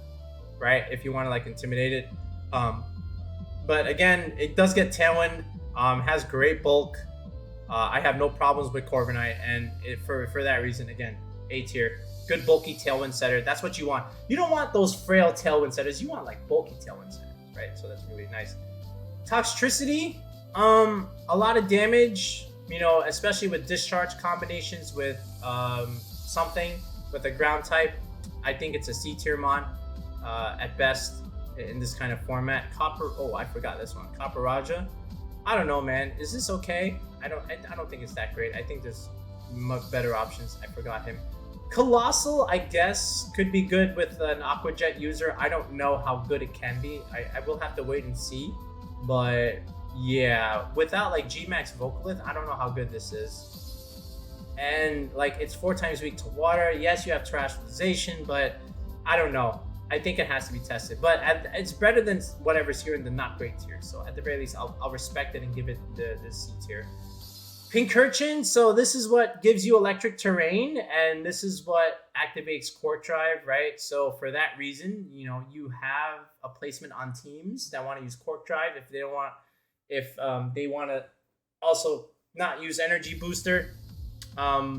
right? If you want to like intimidate it. But again, it does get tailwind, has great bulk. I have no problems with Corviknight, and for that reason, again, A tier. Good bulky tailwind setter. That's what you want. You don't want those frail tailwind setters. You want like bulky tailwind setters, right? So that's really nice. Toxtricity, a lot of damage, you know, especially with discharge combinations with something with a ground type. I think it's a C tier mon at best in this kind of format. Copper, oh, I forgot this one. Copper Raja. I don't know, man. Is this okay? I don't think it's that great. I think there's much better options. I forgot him. Colossal, I guess, could be good with an Aqua Jet user. I don't know how good it can be. I will have to wait and see. But yeah, without like Gmax Vocalith, I don't know how good this is. And like it's 4 times weak to water. Yes, you have terrestrialization, but I don't know. I think it has to be tested. But it's better than whatever's here in the not great tier. So at the very least, I'll respect it and give it the C tier. Pincurchin, so this is what gives you electric terrain, and this is what activates Quark Drive, right? So for that reason, you know, you have a placement on teams that want to use Quark Drive if they want to also not use Energy Booster.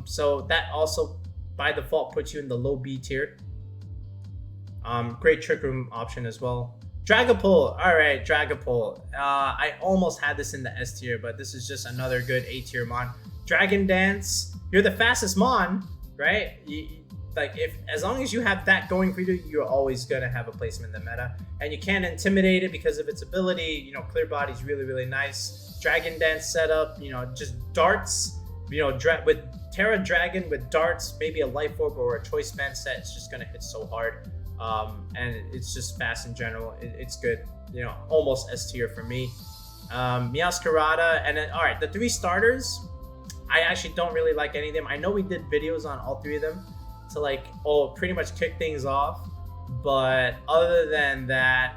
So that also by default puts you in the low B tier. Great Trick Room option as well. Dragapult, all right, Dragapult. I almost had this in the S tier, but this is just another good A tier mon. Dragon Dance, you're the fastest mon, right? Like as long as you have that going for you, you're always gonna have a placement in the meta, and you can't intimidate it because of its ability. You know, Clear Body's really, really nice. Dragon Dance setup, you know, just darts. You know, with Terra Dragon with darts, maybe a Life Orb or a Choice Band set, it's just gonna hit so hard. And it's just fast in general. It's good, you know, almost S tier for me. Meowscarada, and then all right, the 3 starters, I actually don't really like any of them. I know we did videos on all 3 of them to like pretty much kick things off, but other than that,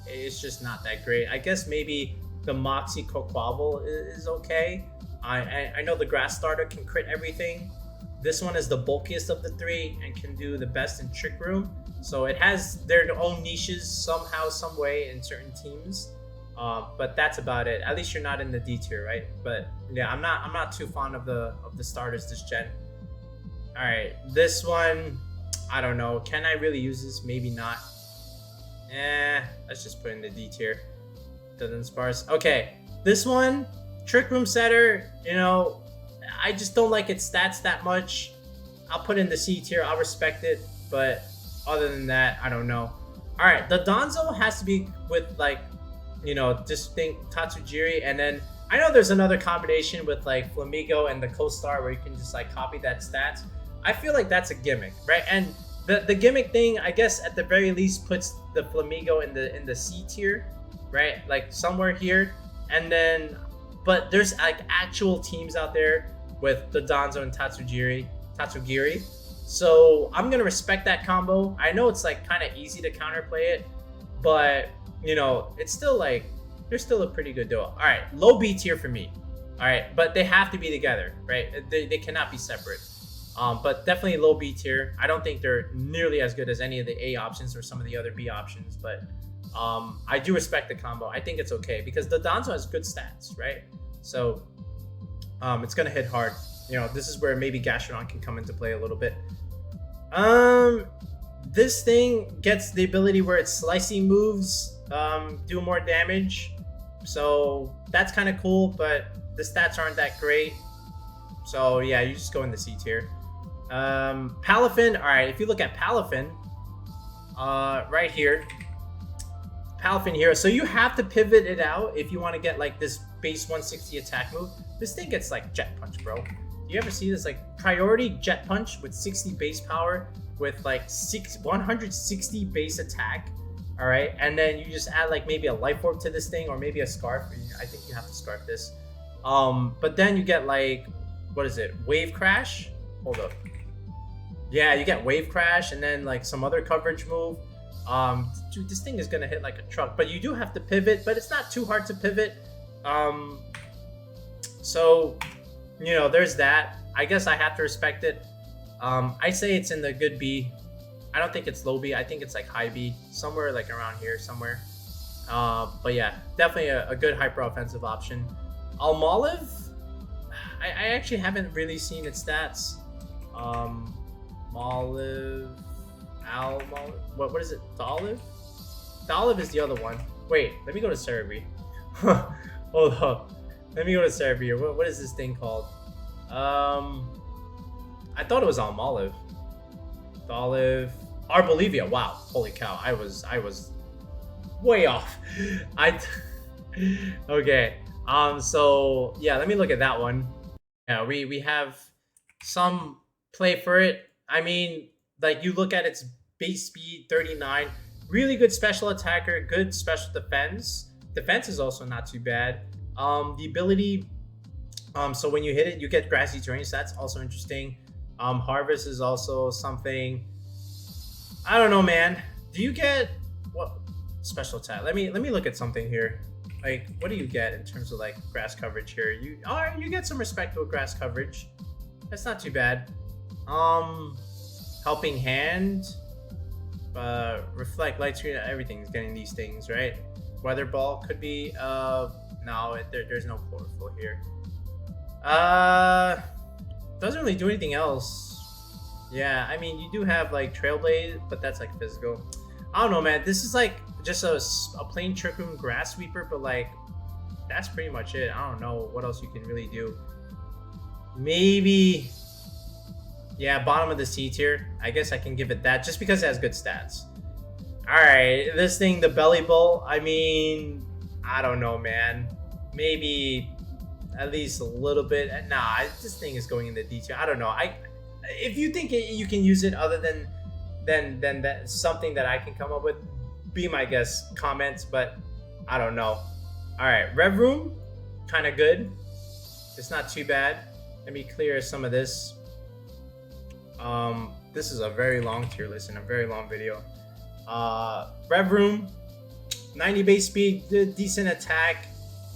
it's just not that great. I guess maybe the Moxie Quaquaval is okay. I know the grass starter can crit everything. This one is the bulkiest of the 3 and can do the best in Trick Room. So it has their own niches somehow, some way in certain teams. But that's about it. At least you're not in the D tier, right? But yeah, I'm not too fond of the starters this gen. All right, this one, I don't know. Can I really use this? Maybe not. Let's just put in the D tier. Doesn't sparse. Okay, this one, Trick Room Setter, you know, I just don't like its stats that much. I'll put in the C tier. I'll respect it, but other than that, I don't know. All right, the Donzo has to be with, like, you know, just think Tatsujiri, and then I know there's another combination with like Flamigo and the co-star where you can just like copy that stats. I feel like that's a gimmick, right? And the gimmick thing, I guess at the very least puts the Flamigo in the C tier, right? Like somewhere here, and then, but there's like actual teams out there with the Donzo and Tatsugiri. So I'm gonna respect that combo. I know it's like kind of easy to counterplay it, but you know, it's still like, they're still a pretty good duo. All right, low B tier for me. All right, but they have to be together, right? They cannot be separate. But definitely low B tier. I don't think they're nearly as good as any of the A options or some of the other B options, but I do respect the combo. I think it's okay because the Donzo has good stats, right? So it's gonna hit hard. You know, this is where maybe Gastrodon can come into play a little bit. This thing gets the ability where its slicing moves do more damage, so that's kind of cool, but the stats aren't that great. So yeah, you just go in the C tier. Palafin, all right, if you look at Palafin, right here, Palafin here, so you have to pivot it out if you want to get like this base 160 attack move. This thing gets like Jet Punch, bro. Do you ever see this like priority Jet Punch with 60 base power with like 160 base attack? All right, and then you just add like maybe a life orb to this thing or maybe a scarf. I think you have to scarf this. But then you get like, what is it? Wave Crash? Hold up. Yeah, you get Wave Crash and then like some other coverage move. Dude, this thing is gonna hit like a truck, but you do have to pivot, but it's not too hard to pivot. So, you know, there's that. I guess I have to respect it. I say it's in the good B. I don't think it's low B. I think it's like high B, somewhere like around here somewhere. But yeah, definitely a good hyper offensive option. Almolive, I actually haven't really seen its stats. Molive, Almolive, what is it? The Olive? The Olive is the other one. Wait, let me go to Cerebi. Hold up. Let me go to Cerebi. What is this thing called? I thought it was Almolive. The Olive. Arbolivia. Wow. Holy cow. I was way off. Okay. So yeah, let me look at that one. Yeah, we have some play for it. I mean, like you look at its base speed 39, really good special attacker, good special defense. Defense is also not too bad. The ability, so when you hit it, you get grassy terrain. So that's also interesting. Harvest is also something. I don't know, man. Do you get what special attack? Let me look at something here. Like, what do you get in terms of like grass coverage here? You get some respectable grass coverage. That's not too bad. Helping hand, reflect, light screen, everything's getting these things, right? Weather ball could be no, there's no chlorophyll here. Doesn't really do anything else. Yeah, I mean, you do have like Trailblade, but that's like physical. I don't know, man. This is like just a plain Trick Room Grass Sweeper, but like that's pretty much it. I don't know what else you can really do. Maybe, yeah, bottom of the C tier. I guess I can give it that just because it has good stats. All right, this thing, the Belly Bowl. I mean, I don't know, man. Maybe at least a little bit. Nah, this thing is going in the D tier. I don't know. If you think you can use it other than that, something that I can come up with, be my guest. Comments, but I don't know. All right, Rev Room, kind of good. It's not too bad. Let me clear some of this. This is a very long tier list and a very long video. Rev Room, 90 base speed, decent attack.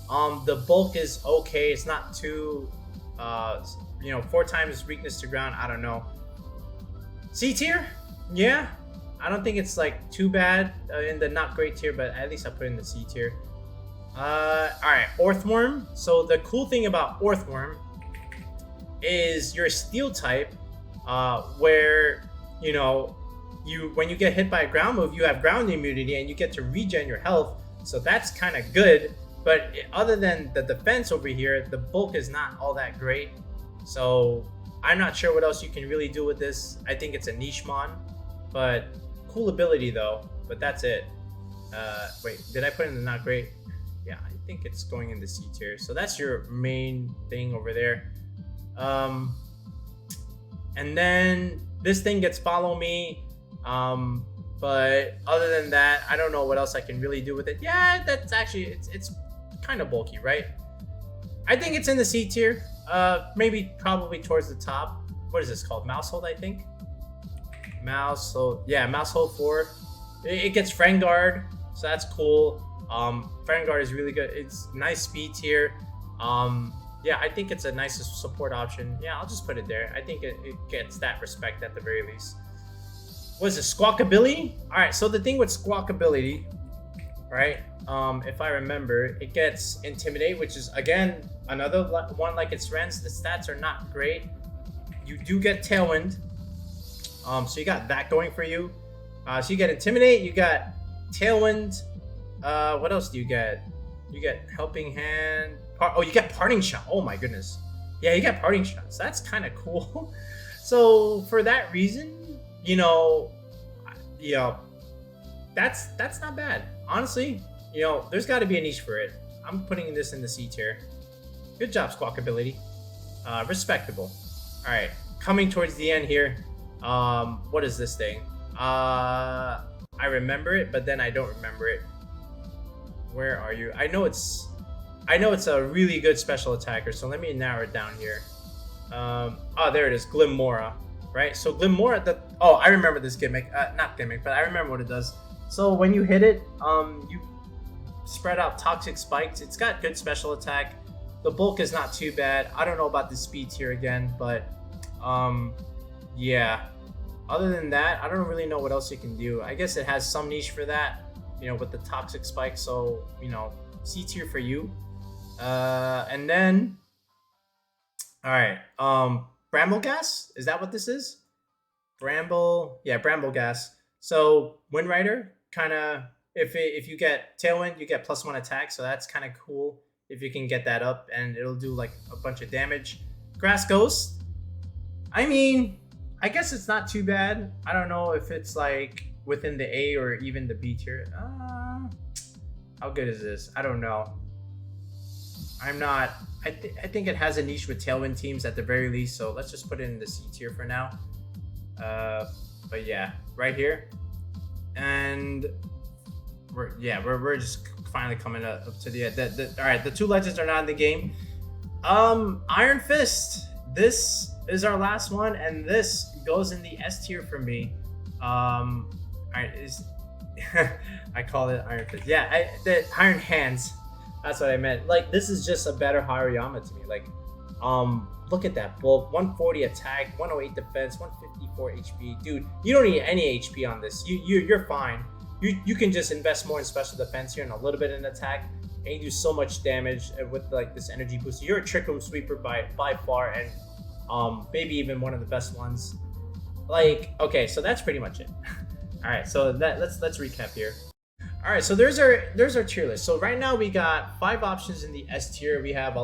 The bulk is okay. It's not too, 4 times weakness to ground. I don't know. C tier, yeah. I don't think it's like too bad in the not great tier, but at least I put in the C tier. All right, Orthworm. So the cool thing about Orthworm is you're a steel type, where when you get hit by a ground move, you have ground immunity and you get to regen your health. So that's kind of good. But other than the defense over here, the bulk is not all that great. So I'm not sure what else you can really do with this. I think it's a niche mon, but cool ability though. But that's it. Wait, did I put in the not great? Yeah, I think it's going in the C tier. So that's your main thing over there. And then this thing gets follow me. But other than that, I don't know what else I can really do with it. Yeah, that's actually it's kind of bulky, right? I think it's in the C tier. Maybe probably towards the top. What is this called? Mousehold, I think. Mousehold, yeah, Mousehold 4. It gets Friend Guard, so that's cool. Friend Guard is really good. It's nice speed tier. Yeah, I think it's a nice support option. Yeah, I'll just put it there. I think it gets that respect at the very least. What is it? Squawkability? All right, so the thing with Squawkability, right? If I remember, it gets Intimidate, which is, again, another one like its friends. The stats are not great. You do get Tailwind. So you got that going for you. So you get Intimidate, you got Tailwind. What else do you get? You get Helping Hand. Oh, you get Parting Shot. Oh my goodness. Yeah, you get Parting Shots. That's kind of cool. So for that reason, that's not bad. Honestly, there's got to be a niche for it. I'm putting this in the C tier. Good job, Squawkability. Respectable. All right, coming towards the end here. What is this thing? I remember it, but then I don't remember it. Where are you? I know it's a really good special attacker, so let me narrow it down here. Oh, there it is, Glimmora, right? So Glimmora, I remember this gimmick. Not gimmick, but I remember what it does. So when you hit it, you spread out toxic spikes. It's got good special attack. The bulk is not too bad. I don't know about the speed tier again, but yeah. Other than that, I don't really know what else you can do. I guess it has some niche for that, with the toxic spike. So, C tier for you. And then, all right, Bramble Gas, is that what this is? Bramble Gas. So Wind Rider, kind of, if you get Tailwind, you get +1 attack, so that's kind of cool if you can get that up, and it'll do like a bunch of damage. Grass Ghost, I mean, I guess it's not too bad. I don't know if it's like within the A or even the B tier. How good is this? I don't know. I'm not. I think it has a niche with Tailwind teams at the very least, so let's just put it in the C tier for now. But yeah, right here, and we're just finally coming up to the end. All right, the two legends are not in the game. Iron Fist. This is our last one, and this goes in the S tier for me. I call it Iron Fist. Yeah, the Iron Hands. That's what I meant. Like, this is just a better Hariyama to me. Like, look at that bulk. 140 attack, 108 defense, 154 HP. Dude, you don't need any HP on this. You're fine. You can just invest more in special defense here and a little bit in attack, and you do so much damage with like this energy boost. You're a Trick Room Sweeper by far, and maybe even one of the best ones. Like, okay, so that's pretty much it. All right, so let's recap here. All right, so there's our tier list. So right now we got 5 options in the S tier. We have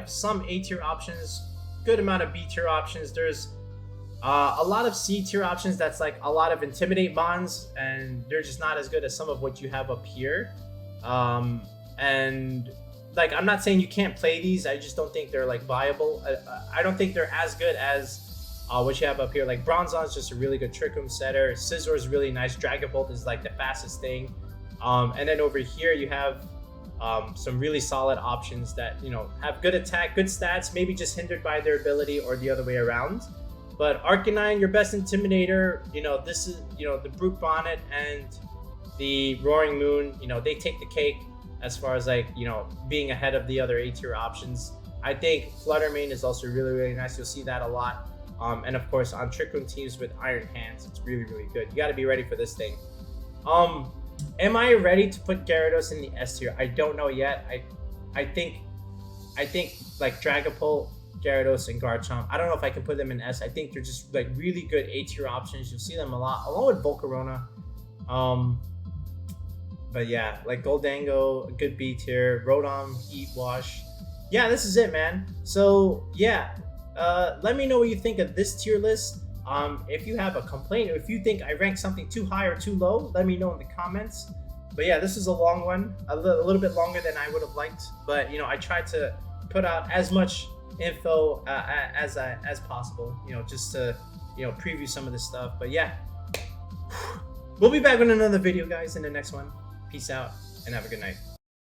some A tier options, good amount of B tier options. There's a lot of C tier options. That's like a lot of Intimidate bonds, and they're just not as good as some of what you have up here. And like, I'm not saying you can't play these. I just don't think they're like viable. I don't think they're as good as what you have up here. Like Bronzon is just a really good Trick Room setter. Scizor is really nice. Dragon Bolt is like the fastest thing. And then over here you have some really solid options that have good attack, good stats, maybe just hindered by their ability or the other way around. But Arcanine, your best Intimidator, this is the Brute Bonnet and the Roaring Moon, they take the cake as far as like being ahead of the other A tier options. I think Fluttermane is also really, really nice. You'll see that a lot. And of course on Trick Room teams with Iron Hands, it's really, really good. You got to be ready for this thing. Am I ready to put Gyarados in the S tier? I don't know yet. I think like Dragapult Gyarados and Garchomp. I don't know if I can put them in S. I think they're just like really good A tier options. You'll see them a lot, along with Volcarona. But yeah, like Goldango, a good B tier. Rotom, Heat Wash. Yeah, this is it, man. So yeah, let me know what you think of this tier list. If you have a complaint, or if you think I ranked something too high or too low, let me know in the comments. But yeah, this is a long one, a little bit longer than I would have liked. But you know, I tried to put out as much info as possible. You know, just to preview some of this stuff. But yeah, we'll be back with another video, guys, in the next one. Peace out and have a good night.